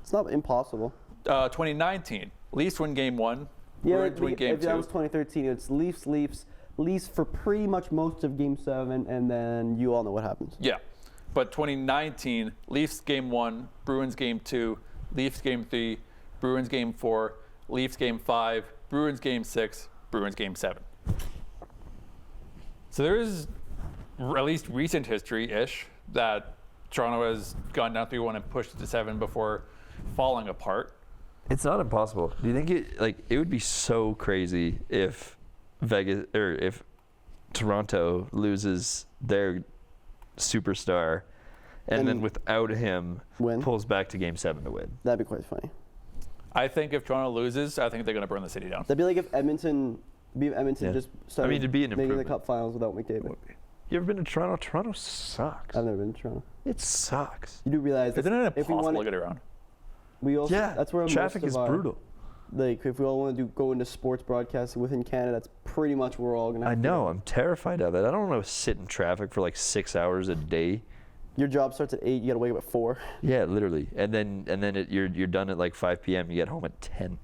it's not impossible. 2019. Leafs win Game 1. Yeah, Bruins win Game if 2. that was 2013, it's Leafs for pretty much most of Game 7, and then you all know what happens. Yeah, but 2019, Leafs Game 1, Bruins Game 2, Leafs Game 3, Bruins Game 4, Leafs Game 5, Bruins Game 6, Bruins Game 7. So there is at least recent history-ish that Toronto has gone down 3-1 and pushed it to 7 before falling apart. It's not impossible. Do you think it would be so crazy if Vegas or if Toronto loses their superstar and then without him pulls back to Game 7 to win? That'd be quite funny. I think if Toronto loses, I think they're going to burn the city down. That'd be like if Edmonton just started it'd be an making the improvement. Cup Finals without McDavid. You ever been to Toronto? Toronto sucks. I've never been to Toronto. It sucks. You do realize Isn't it if we impossible want to get around? we also that's where traffic most is of our, brutal. Like if we all want to go into sports broadcasting within Canada, that's pretty much where we're all gonna. I Have to know. go. I'm terrified of it. I don't want to sit in traffic for like 6 hours a day. Your job starts at 8. You gotta wake up at 4. Yeah, literally. And then you're done at like 5 p.m. You get home at 10.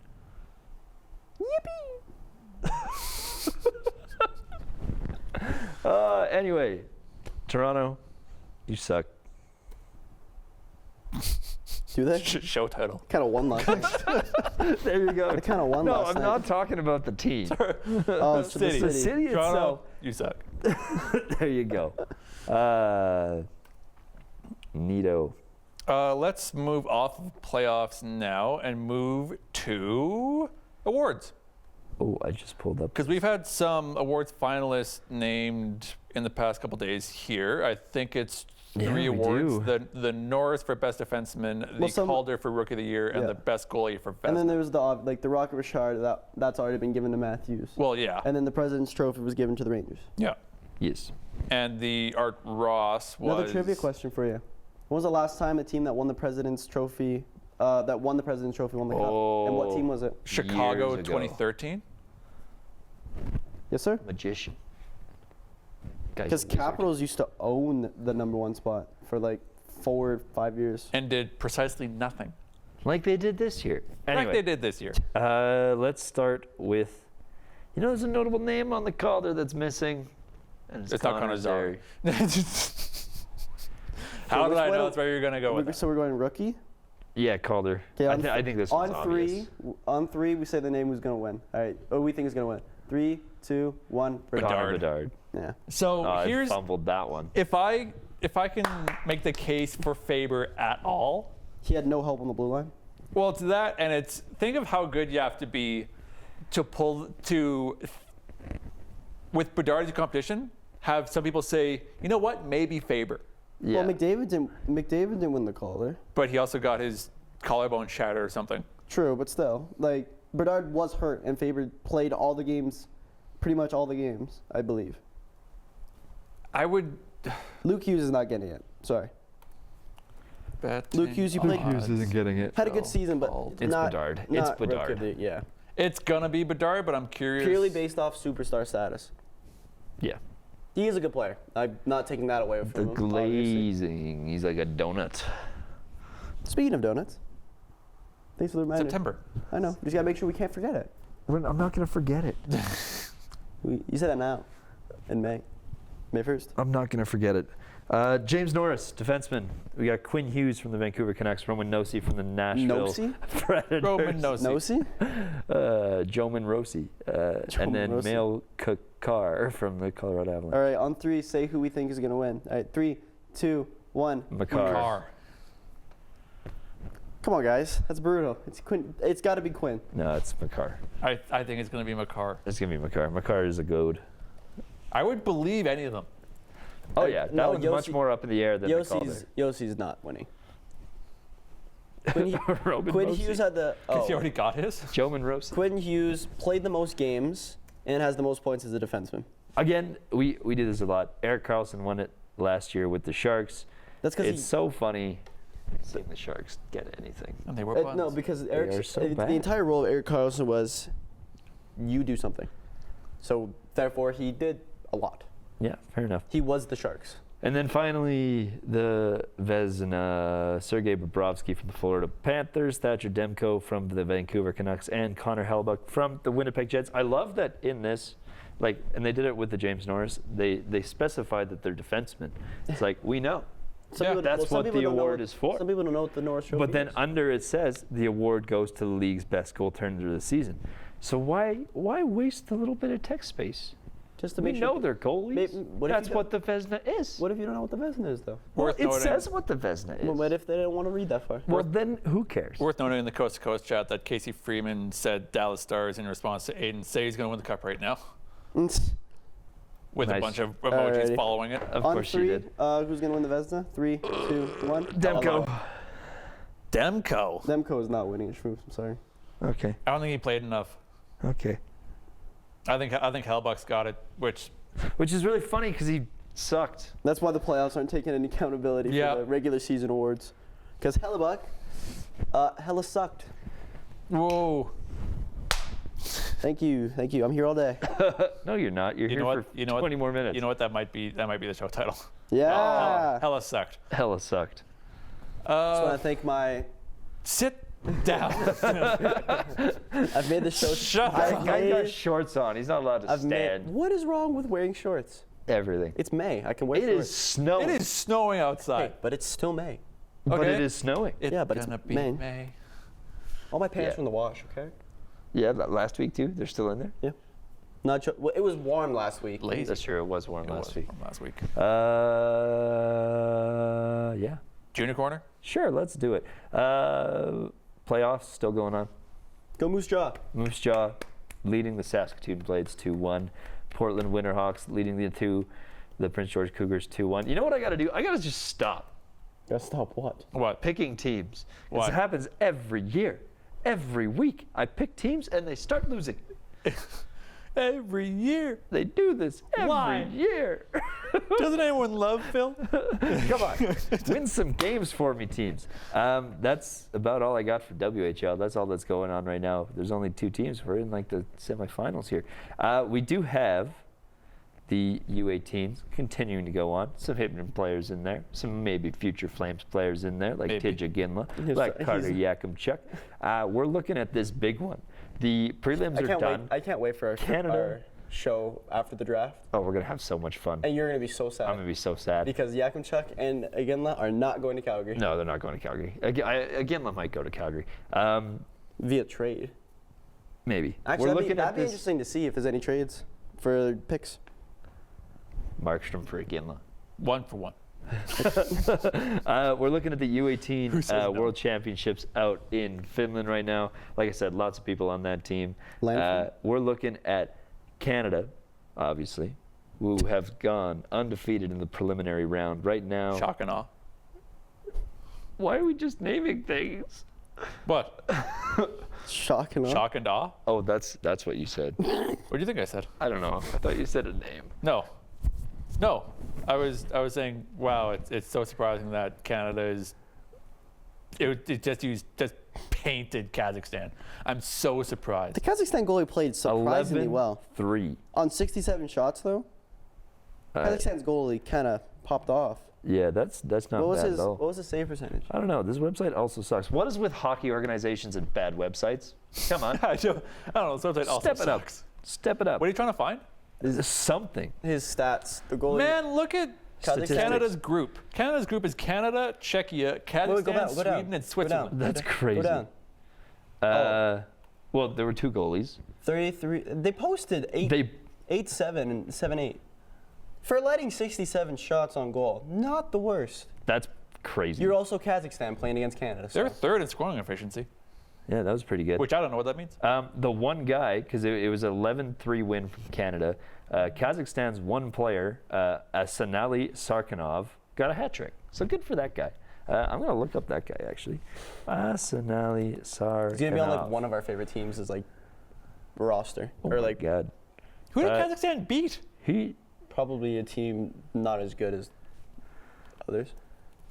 Anyway, Toronto, you suck. Do they? Show title. Kind of won last night. There you go. They kind of won No, last I'm night. not talking about the team. Oh, it's City. the The city. city Toronto, itself. you suck. There you go. Neato. Let's move off of playoffs now and move to awards. Oh, I just pulled up. Because we've had some awards finalists named in the past couple days here. I think it's 3 Yeah, we awards: do. the Norris for best defenseman, the Calder for rookie of the year, and Yeah. the best goalie for best. And then there was the Rocket Richard that's already been given to Matthews. Well, yeah, And then the President's Trophy was given to the Rangers. yeah. Yes. And the Art Ross was Another trivia question for you. When was the last time a team that won the President's Trophy, won the Cup? And what team was it? Chicago Years ago. 2013. Yes, sir. Magician. Guy's Because a wizard. Capitals used to own the #1 spot for like 4 or 5 years. And did precisely nothing. Like they did this year. Like Anyway, they did this year. let's start with, there's a notable name on the Calder that's missing. And It's not Connor Zary. How did I know that's where you're going to go with it? So we're going rookie? Yeah, Calder. Okay, I think this one's on obvious. on 3, we say the name who's going to win. All right. Or we think is going to win. 3, 2, 1. Bedard. Connor Bedard. Yeah. So I here's fumbled that one. if I can make the case for Faber at all. He had no help on the blue line. Well, it's that, and it's think of how good you have to be to pull to with Bedard as a competition. Have some people say, you know what, maybe Faber, Yeah. Well, McDavid didn't win the Calder. but he also got his collarbone shattered or something. True, but still, like Bedard was hurt and Faber played all the games, pretty much all the games, I believe. I would Luke Hughes is not getting it. Sorry. bet. Luke Hughes, you played. isn't getting it. Had a good season, but It's not, Bedard. It's not Bedard. rookie of the- yeah. It's gonna be Bedard, but I'm curious. Purely based off superstar status. Yeah. He is a good player. I'm not taking that away The from him. obviously. glazing. He's like a donut. Speaking of donuts, thanks for the reminder. September. I know. Just gotta make sure we can't forget it. I'm not going to forget it. You said that now, in May 1st. I'm not going to forget it. James Norris, defenseman. We got Quinn Hughes from the Vancouver Canucks, Roman Nossi from the Nashville Nossi? Predators. Roman Nossi. Nossi? Joman Rossi. And then Rossi. Mail Kakar from the Colorado Avalanche. All right, on 3, say who we think is gonna win. All right, 3, 2, 1. Makar. Car. Come on, guys. That's brutal. It's Quinn. It's got to be Quinn. No, it's Makar. I think it's gonna be Makar. It's going to be Makar. Makar is a goad. I would believe any of them. Oh, yeah. That no, one's much more up in the air than the Calder. Yossi's not winning. Quinn Roman Nossi. Hughes had the. Because Oh, he already got his. Joman Rossi. Quinn Hughes played the most games and has the most points as a defenseman. Again, we did this a lot. Erik Karlsson won it last year with the Sharks. That's because It's so funny seeing the Sharks get anything. And they were no, buns. because are so the bad. entire role of Erik Karlsson was, you do something. So therefore, he did a lot. Yeah, fair enough. He was the Sharks. And then finally, the Vezina, Sergei Bobrovsky from the Florida Panthers, Thatcher Demko from the Vancouver Canucks, and Connor Hellebuyck from the Winnipeg Jets. I love that in this, and they did it with the James Norris, they specified that they're defensemen. It's like, we know. That's some what people the don't know award is for. Some people don't know what the Norris Trophy But then is. under it says the award goes to the league's best goaltender of the season. So why waste a little bit of text space? Just to We make know sure. they're goalies. What if That's you what the Vezina is. What if you don't know what the Vezina is, though? Well, Worth it noting. says what the Vezina is. Well, what if they didn't want to read that far? Well, then who cares? Worth noting in the Coast to Coast chat that Casey Freeman said Dallas Stars in response to Aiden say he's going to win the cup right now, with a Nice. bunch of emojis Alrighty. following it. Of On course three, you did. who's going to win the Vezina? 3, 2, 1. Demko. Demko. Demko is not winning a Shrooms. I'm sorry. Okay. I don't think he played enough. Okay. I think Helle-SUCKED got it, which Which is really funny because he sucked. That's why the playoffs aren't taking any accountability Yeah. for the regular season awards. Because Helle-SUCKED. whoa. Thank you. I'm here all day. No, you're not. You're You here know for what? You know 20 what? more minutes. You know what that might be? That might be the show title. Yeah. Helle-SUCKED. Helle-SUCKED. Just want to thank my. Sit down. I've made the show. Shut I've up. Guy got made, shorts on. He's not allowed to I've made. stand. What is wrong with wearing shorts? Everything. It's May. I can wear It shorts. is snowing. It is snowing outside. Hey, but it's still May. But Okay. it is snowing. It's Yeah, but it's gonna be May. May. All my pants Yeah. from the wash. Okay. Yeah, last week too. They're still in there. Yeah. Not. Well, it was warm last week. Lazy. That's true. It was warm It last was week. from last week. Yeah. Junior corner. Sure, let's do it. Playoffs still going on. Go Moose Jaw. Moose Jaw leading the Saskatoon Blades 2-1. Portland Winterhawks leading the Prince George Cougars 2-1. You know what I got to do? I got to just stop Gotta stop what? What? picking teams. 'Cause Why? it happens every year. Every week I pick teams and they start losing. Every year. They do this every Why? year. Doesn't anyone love Phil? Come on, win some games for me, teams. That's about all I got for WHL. That's all that's going on right now. There's only 2 teams. We're in like the semifinals here. We do have the U18s continuing to go on. Some Hypnon players in there. Some maybe future Flames players in there, like Maybe. Tidja Ginla, Yes, like he's- Carter Yakimchuk. We're looking at this big one. The prelims I are can't done. wait. I can't wait for Canada. our show after the draft. Oh, we're gonna have so much fun. And you're gonna be so sad I'm gonna be so sad. because Yakimchuk and Aginla are not going to Calgary No, they're not going to Calgary. Again, I might go to Calgary. via trade. Maybe. Actually, We're looking that'd at be this. interesting to see if there's any trades for picks. Markstrom for Ginla. 1 for 1. We're looking at the U18 says no? World Championships out in Finland right now. Like I said, lots of people on that team. Landfill. We're looking at Canada, obviously, who have gone undefeated in the preliminary round. Right now, Shock and awe. why are we just naming things? What? Shock and awe. Shock and awe? Oh, that's what you said. What do you think I said? I don't know. I thought you said a name. No. No. I was saying, wow, it's so surprising that Canada is. It just painted Kazakhstan. I'm so surprised. The Kazakhstan goalie played surprisingly well. 11-3. On 67 shots, though, Kazakhstan's goalie kind of popped off. Yeah, that's not What was bad his at all. What was his save percentage? I don't know. This website also sucks. What is with hockey organizations and bad websites? Come on. I don't know. This website also Step it up. sucks. Step it up. What are you trying to find? Something. His stats. The goalie. Man, look at Statistics. Canada's group. Canada's group is Canada, Czechia, Kazakhstan, go down, go down, Sweden, and go Switzerland. down. That's Go crazy. down. Well, there were 2 goalies. 33. They posted 8-7 and 7-8 for letting 67 shots on goal. Not the worst. That's crazy. You're also Kazakhstan playing against Canada. So. They're third in scoring efficiency, Yeah, that was pretty good. which I don't know what that means. The one guy, because it was an 11-3 win from Canada, Kazakhstan's one player, Asanali Sarkinov, got a hat trick. So good for that guy. I'm going to look up that guy, actually. Asanali Sarkinov. He's gonna be on like one of our favorite teams is like roster Oh or my like God. Who did uh, Kazakhstan beat? He, probably a team not as good as others.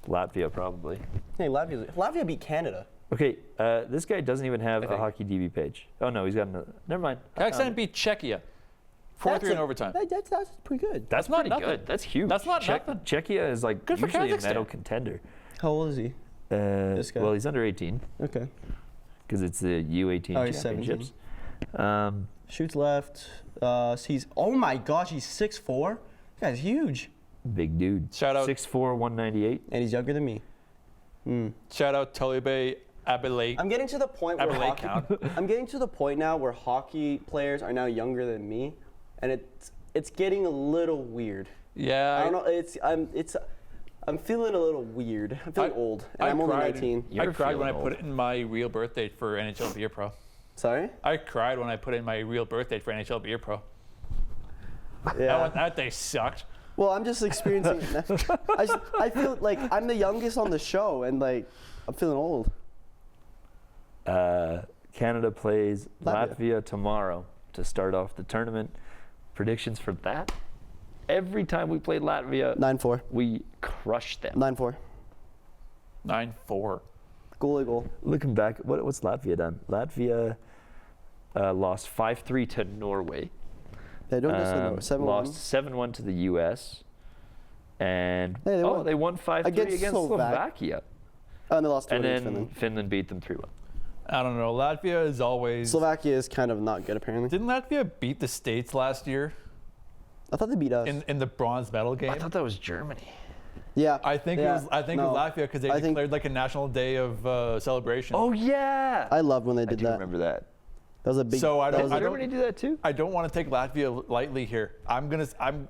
Latvia, probably. Hey, Latvia beat Canada. Okay, this guy doesn't even have a think. hockey DB page. Oh, no, he's got another. Never mind. Kazakhstan beat Czechia, 4-3 in overtime. That's pretty good. That's not pretty nothing. good. That's huge. That's not nothing. Czechia is like Good for usually a Kazakhstan. medal contender. How old is he? This guy? Well, he's under 18 Okay. because it's the U18 Oh, he's championships. Shoots left. He's. Oh my gosh, he's 6'4". That guy's huge, Big dude. Shout out. 6'4", 198. and he's younger than me. Shout out Tolibe Abilene. I'm getting to the point where Abilene hockey, count. I'm getting to the point now where hockey players are now younger than me, and it's getting a little weird. Yeah. I don't know. I'm feeling a little weird. I'm feeling old, and I'm only 19. I cried when I put in my real birth date for NHL Beer Pro. Sorry? I cried when I put in my real birth date for NHL Beer Pro. Yeah. That day sucked. Well, I'm just experiencing it now. I feel like I'm the youngest on the show, and like I'm feeling old. Canada plays Latvia. Latvia tomorrow to start off the tournament. Predictions for that? Every time we played Latvia, 9-4. we crushed them. 9-4. 9-4. Goal. Looking back, what's Latvia done? Latvia lost 5-3 to Norway. They don't necessarily know. 7-1. Lost 7-1 to the U.S. And Hey, they won 5-3 against Slovakia. Oh, and they lost 2-1 And against then Finland. Finland beat them 3-1. I don't know. Latvia is always. Slovakia is kind of not good, apparently. Didn't Latvia beat the States last year I thought they beat us. in the bronze medal game? I thought that was Germany. Yeah. I think it was Latvia because they declared like a national day of celebration. Oh, yeah. I loved when they I did do that. remember that. That was a big. So I that don't- was I a- Did Germany do that too? I don't want to take Latvia lightly here. I'm gonna say don't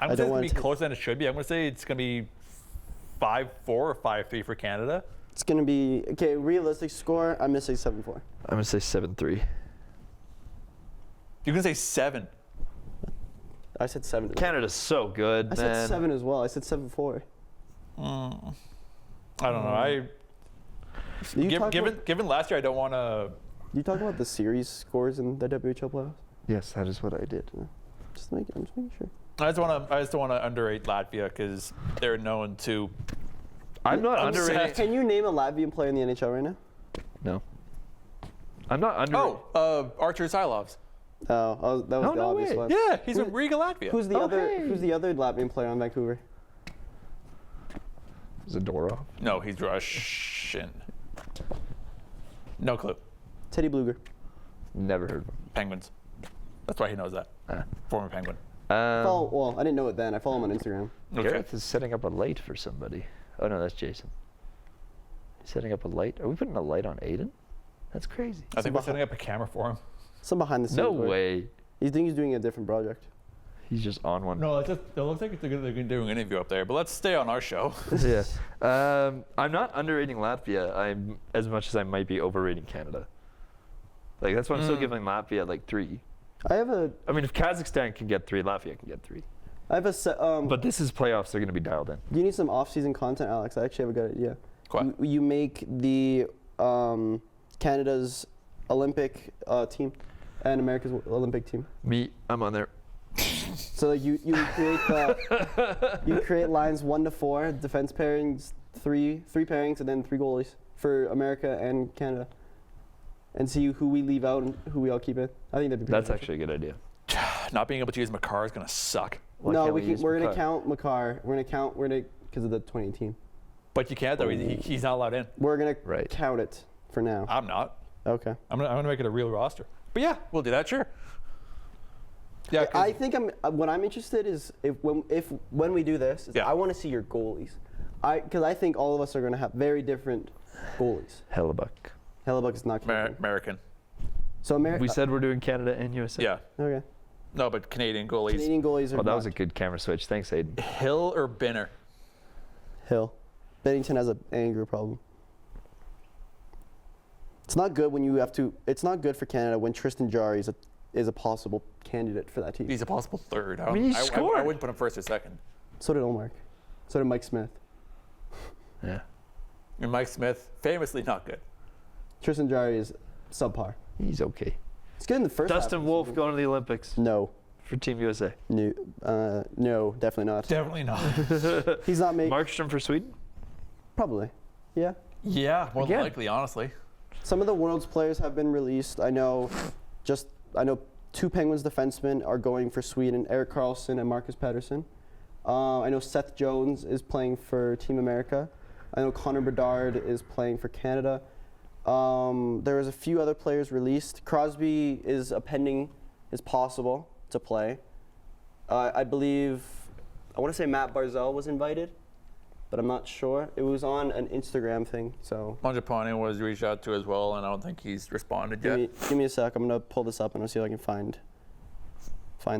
it's gonna wanna be take- closer than it should be. I'm gonna say it's gonna be 5-4 or 5-3 for Canada. It's gonna be okay. Realistic score. I'm gonna say 7-4. I'm going to say 7-3. You're gonna say 7. I said 7. Canada's so good, I man. said 7 as well. I said 7-4. I don't know. Given last year, I don't want to. You talk about the series scores in the WHL playoffs? Yes, that is what I did. I'm just making sure. I just don't want to underrate Latvia because they're known to. I'm not underrating. Can you name a Latvian player in the NHL right now? No. I'm not underrating. Archer Silovs. Oh, that was the no obvious way. one. Yeah, he's from Riga, Latvia. Who's the other? hey. Who's the other Latvian player on Vancouver? Zadorov. No, he's Russian. No clue. Teddy Bluger. Never heard of him. Penguins. That's why he knows that. Former Penguin. Well, I didn't know it then. I follow him on Instagram. Okay. Gareth is setting up a light for somebody. Oh, no, that's Jason. He's setting up a light. Are we putting a light on Aiden? That's crazy. I think we're setting up a camera for him. Some behind the scenes. No work. way. He's doing a different project. He's just on one. No, it looks like they're going to do an interview up there, but let's stay on our show. Yeah. I'm not underrating Latvia. I'm as much as I might be overrating Canada. Like that's why I'm still giving Latvia like 3. I mean, if Kazakhstan can get 3, Latvia can get 3. But this is playoffs. They're going to be dialed in. Do you need some off-season content, Alex? I actually have a good idea. What? You make the Canada's Olympic team and America's Olympic team. Me, I'm on there. So like you create you create lines 1 to 4, defense pairings 3 pairings, and then 3 goalies for America and Canada, and see who we leave out and who we all keep in. I think that'd be. That's actually a good idea. Not being able to use Makar is going to suck. Why No, can't we're gonna Makar? count Makar. We're gonna because of the 2018. But you can't, though. He's not allowed in. We're gonna Right. count it for now. I'm not. Okay. I'm gonna make it a real roster. But yeah, we'll do that, sure. Yeah, 'cause- I think what I'm interested is when we do this, is Yeah. I want to see your goalies. Because I think all of us are going to have very different goalies. Hellebuck. Hellebuck is not Canadian. American. So America. We said we're doing Canada and USA. Yeah. Okay. No, but Canadian goalies. Canadian goalies are. Oh, that was a not. good camera switch. Thanks, Aiden. Hill or Binner? Hill. Bennington has an anger problem. It's not good when you have to. It's not good for Canada when Tristan Jarry is a possible candidate for that team. He's a possible third. mean, he I scored. wouldn't put him first or second. So did Olmark. So did Mike Smith. Yeah. And Mike Smith, famously not good. Tristan Jarry is subpar. He's okay. It's good in the first. half Dustin of the Wolf season. going to the Olympics No. for Team USA. No, definitely not. Definitely not. He's not making. Markstrom for Sweden? Probably. Yeah. Yeah, more than Again. likely, honestly. Some of the world's players have been released. I know 2 Penguins defensemen are going for Sweden, Erik Karlsson and Marcus Pettersson. I know Seth Jones is playing for Team America. I know Connor Bedard is playing for Canada. There was a few other players released. Crosby is possible to play. I believe, I want to say Matt Barzal was invited. but I'm not sure. It was on an Instagram thing, so. Manjapane was reached out to as well, and I don't think he's responded yet. Give me a sec. I'm gonna pull this up and I'll see if I can find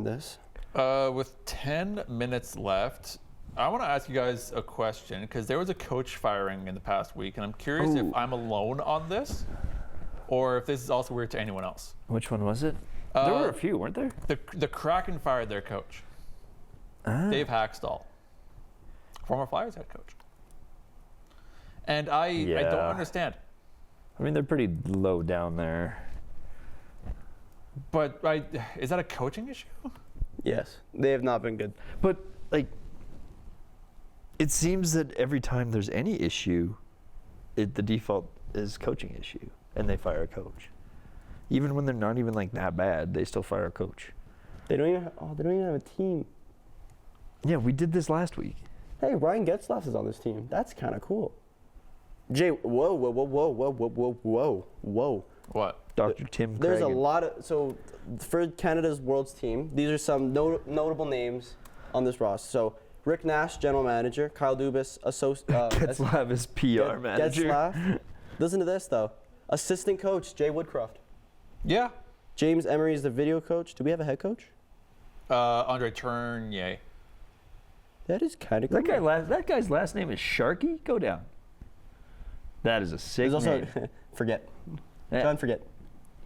this. With 10 minutes left, I want to ask you guys a question because there was a coach firing in the past week, and I'm curious if I'm alone on this, or if this is also weird to anyone else. Which one was it? There were a few, weren't there? The Kraken fired their coach, Dave Hakstol, former Flyers head coach, and I don't understand. I mean, they're pretty low down there. But is that a coaching issue? Yes, they have not been good. But like, it seems that every time there's any issue, the default is coaching issue, and they fire a coach. Even when they're not even like that bad, they still fire a coach. They don't even have a team. Yeah, we did this last week. Hey, Ryan Getzlaf is on this team. That's kind of cool. Jay, whoa. What? Dr. Tim There's Cragen. a lot of, so for Canada's World's team, these are some notable names on this roster. So Rick Nash, general manager. Kyle Dubas, Getzlaf is PR manager. Getzlaf. Listen to this though. Assistant coach, Jay Woodcroft. Yeah. James Emery is the video coach. Do we have a head coach? Andre Tournier. That is kind of cool. That guy's last name is Sharkey? Go down. That is a sick There's name. also, forget. Yeah. John, forget.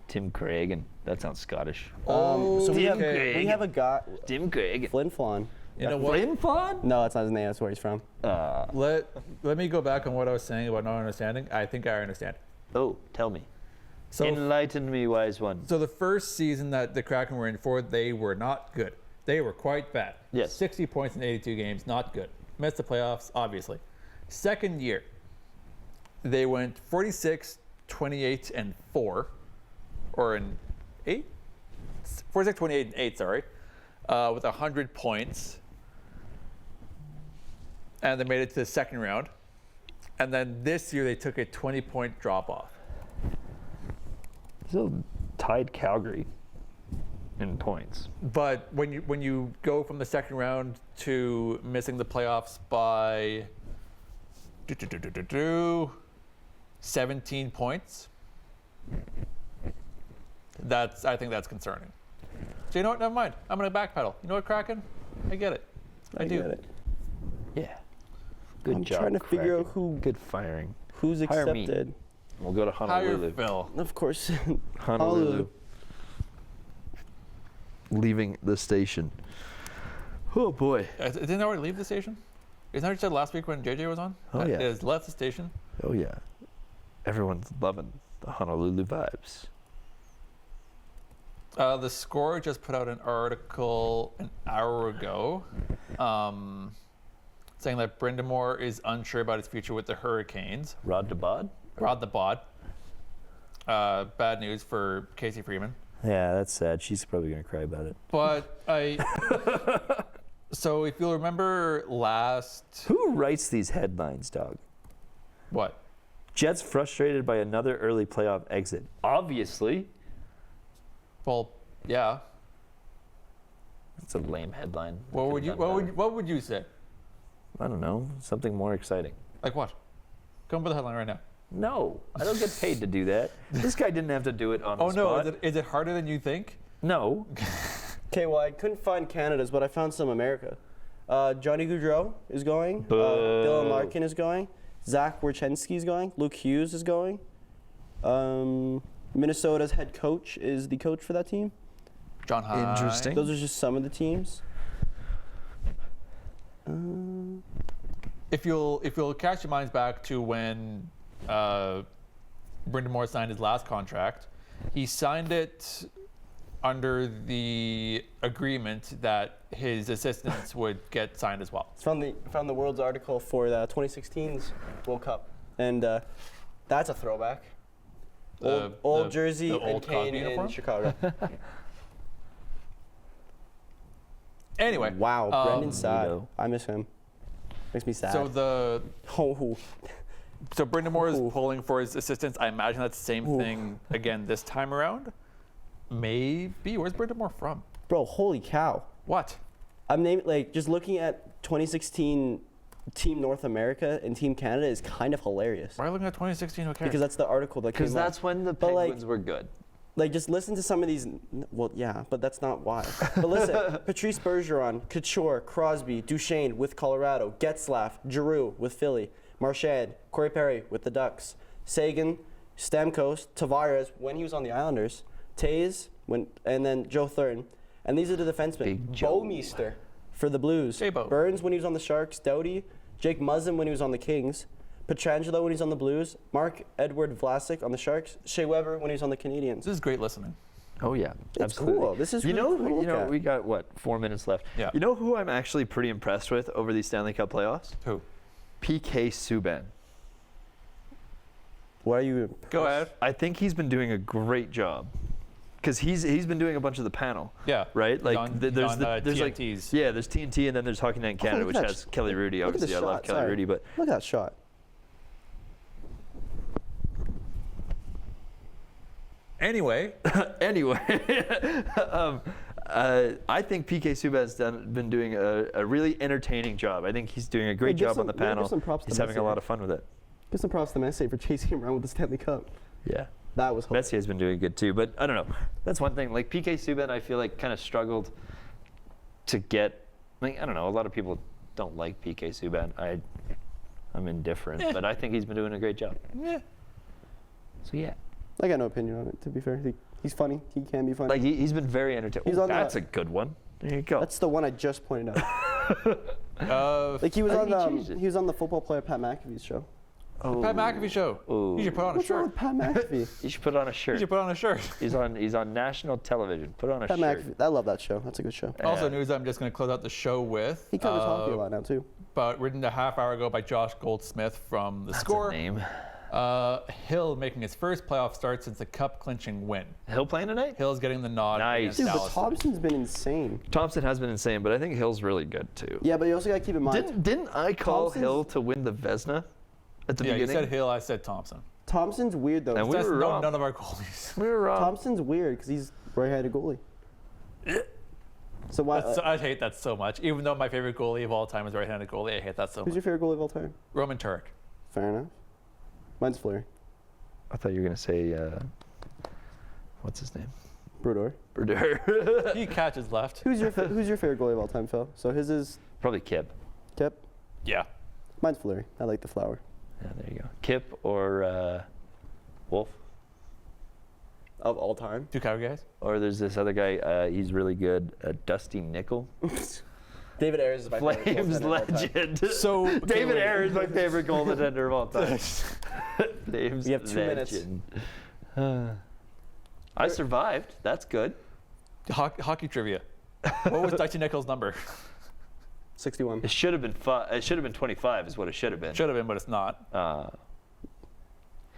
Tim Cragen. That sounds Scottish. So we have Cragen. a guy, Tim Cragen. Flynn Flon. You know what? Flynn Flon? No, that's not his name. That's where he's from. Let me go back on what I was saying about not understanding. I think I understand. Oh, tell me. So Enlighten me, wise one. So the first season that the Kraken were in for, they were not good. They were quite bad. Yes. 60 points in 82 games, not good. Missed the playoffs, obviously. Second year, they went 46, 28, and 4. Or in 8? 46, 28, and 8, sorry. With 100 points. And they made it to the second round. And then this year, they took a 20-point drop-off. Still tied Calgary in points. But when you go from the second round to missing the playoffs by 17 points, I think that's concerning. So you know what? Never mind. I'm gonna backpedal. You know what, Kraken? I get it. I do. Get it. Yeah. Good I'm job. trying to figure out Kraken. Good firing. who's Hire me. accepted. We'll go to Honolulu. Hire Phil. Of course. Honolulu. Leaving the station. Oh boy. Didn't I already leave the station? Isn't that what you said last week when JJ was on? Oh, yeah. It has left the station. Oh yeah. Everyone's loving the Honolulu vibes. The Score just put out an article an hour ago saying that Brindamore is unsure about his future with the Hurricanes. Rod DeBod? Rod the Bod. Bad news for Casey Freeman. Yeah, that's sad. She's probably gonna cry about it. But so if you'll remember last... Who writes these headlines, dog? What? Jets frustrated by another early playoff exit. Obviously. Well, yeah. It's a lame headline. What would you say? I don't know. Something more exciting. Like what? Come up with a headline right now. No, I don't get paid to do that. This guy didn't have to do it on the spot. No, is it harder than you think? No. Okay, well, I couldn't find Canada's, but I found some America. Johnny Gaudreau is going. Boo. Dylan Larkin is going. Zach Wierczenski is going. Luke Hughes is going. Minnesota's head coach is the coach for that team. John Hine. Interesting. Those are just some of the teams. If you'll cast your minds back to when Brindamore signed his last contract, he signed it under the agreement that his assistants would get signed as well. Found the World's article for the 2016's World Cup, and that's a throwback. Old jersey the and old Kane Cosby in uniform? Chicago. Anyway. Wow, Brendan Saad. Neato. I miss him. Makes me sad. So Brindamore is pulling for his assistants. I imagine that's the same thing again this time around. Maybe. Where's Brindamore from? Bro, holy cow. What? I'm just looking at 2016 Team North America and Team Canada is kind of hilarious. Why are you looking at 2016? Who cares? Because that's the article that came Because that's when the But, like, Penguins were good. Like, just listen to some of these. Well, yeah, but that's not why. But listen, Patrice Bergeron, Couture, Crosby, Duchesne with Colorado, Getzlaf, Giroux with Philly, Marchand, Corey Perry with the Ducks, Sagan, Stamkos, Tavares when he was on the Islanders, Taves, and then Joe Thornton. And these are the defensemen. Big Joe. Bouwmeester for the Blues. J-Bo. Burns when he was on the Sharks, Doughty, Jake Muzzin when he was on the Kings, Pietrangelo when he's on the Blues, Mark-Edward Vlasic on the Sharks, Shea Weber when he's on the Canadiens. This is great listening. Oh yeah, It's absolutely. cool. This is really cool to look at. We got what 4 minutes left. Yeah. You know who I'm actually pretty impressed with over these Stanley Cup playoffs? Who? PK Subban. Why are you? Go ahead. I think he's been doing a great job. Because he's been doing a bunch of the panel. Yeah. Right? Like on- there's on, there's like TNTs. yeah, there's TNT and then there's Hockey Night in Canada, look which at that has Kelly Rudy. Look at the Obviously, I love shot, Kelly sorry. Rudy, but Look at that shot. Anyway, anyway, I think PK Subban's been doing a really entertaining job. I think he's doing a great give job some- on the give panel. some props to He's having a Messier. lot of fun with it. Give some props to Messier for chasing him around with the Stanley Cup. Yeah. That was hilarious. Messier's been doing good too, but I don't know. That's one thing. Like PK Subban, I feel like kind of struggled to get. Like I don't know. A lot of people don't like PK Subban. I'm indifferent, but I think he's been doing a great job. yeah. So yeah, I got no opinion on it, to be fair. He's funny. He can be funny. like he's been very entertaining. He's on That's the- a good one. There you go. That's the one I just pointed out. Like he was I on think he changed the it. he was on the football player Pat McAfee's show. Pat McAfee show. Ooh. You should put on a What's wrong shirt. with Pat McAfee? You should put on a You shirt. should put on a shirt. He's on national television. Put on a Pat shirt. McAfee. I love that show. That's a good show. Also, news I'm just going to close out the show with. He covers hockey a lot now too. But written a half hour ago by Josh Goldsmith from The That's Score. a name. Hill making his first playoff start since the cup clinching win. Hill playing tonight? Hill's getting the nod. Nice. against Dude, but Dallas. Thompson's been insane. Thompson has been insane, but I think Hill's really good too. Yeah, but you also got to keep in mind. Didn't I call Thompson's- Hill to win the Vezina at the Yeah, you beginning? said Hill, I said Thompson. Thompson's weird though. And we That's were wrong. none of our goalies. We were wrong. Thompson's weird because he's right-handed goalie. So why? I hate that so much. Even though my favorite goalie of all time is right-handed goalie, I hate that so who's much. your favorite goalie of all time? Roman Turek. Fair enough. Mine's Fleury. I thought you were gonna say what's his name? Brodeur. Brodeur. He catches left. Who's your favorite goalie of all time, Phil? So his is Probably Kip. Kip. Yeah. Mine's Fleury. I like the flower. Yeah, there you go. Kip or Wolf. Of all time. Two Calgary guys. Or there's this other guy. He's really good. Dusty Nickel. David Ayers is my favorite Flames goaltender of all time. legend. So okay, David wait. Ayers is my favorite goaltender of all time. Flames We have 2 minutes. legend. I survived. That's good. Hockey trivia. What was Dicey Nichols' number? 61. It should have been It should have been 25. Is what it should have been. Should have been, but it's not.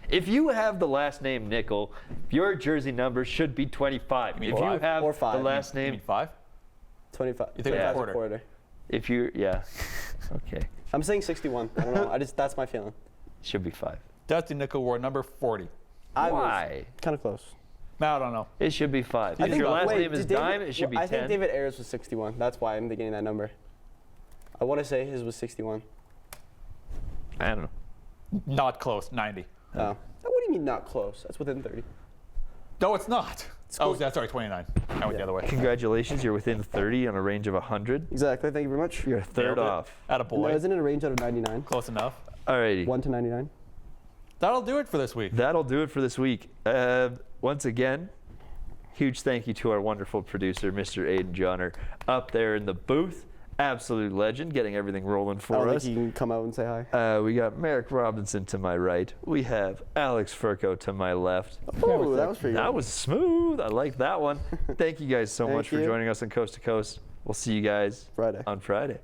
If you have the last name Nickel, your jersey number should be 25. mean If you five? have Or five. the last You name, mean 5? 25. You think it's a 25 's quarter? if you yeah, okay, I'm saying 61. I don't know. That's my feeling. should be 5. Dusty Nickel wore number 40. I was Why? kind of close. No, I don't know. It should be 5. I If think- your last wait, name is did David- Dime, it should be 10. I think David Ayers was 61. That's why I'm getting that number. I want to say his was 61. I don't know. Not close. 90. Oh. What do you mean not close? That's within 30. No, it's not. Oh, close. that's sorry. 29. I went the other way. Congratulations, you're within 30 on a range of 100. Exactly. Thank you very much. You're a third Nailed it. off. Atta No, boy. isn't it a range out of 99? Close enough. Alrighty. 1 to 99. That'll do it for this week. That'll do it for this week. Once again, huge thank you to our wonderful producer, Mr. Aiden Johnner, up there in the booth. Absolute legend, getting everything rolling I for don't us. think you can come out and say hi. We got Merrick Robinson to my right. We have Alex Furco to my left. Oh, that was pretty good. That was smooth. I like that one. Thank you guys so Thank much for you. joining us on Coast to Coast. We'll see you guys Friday. on Friday.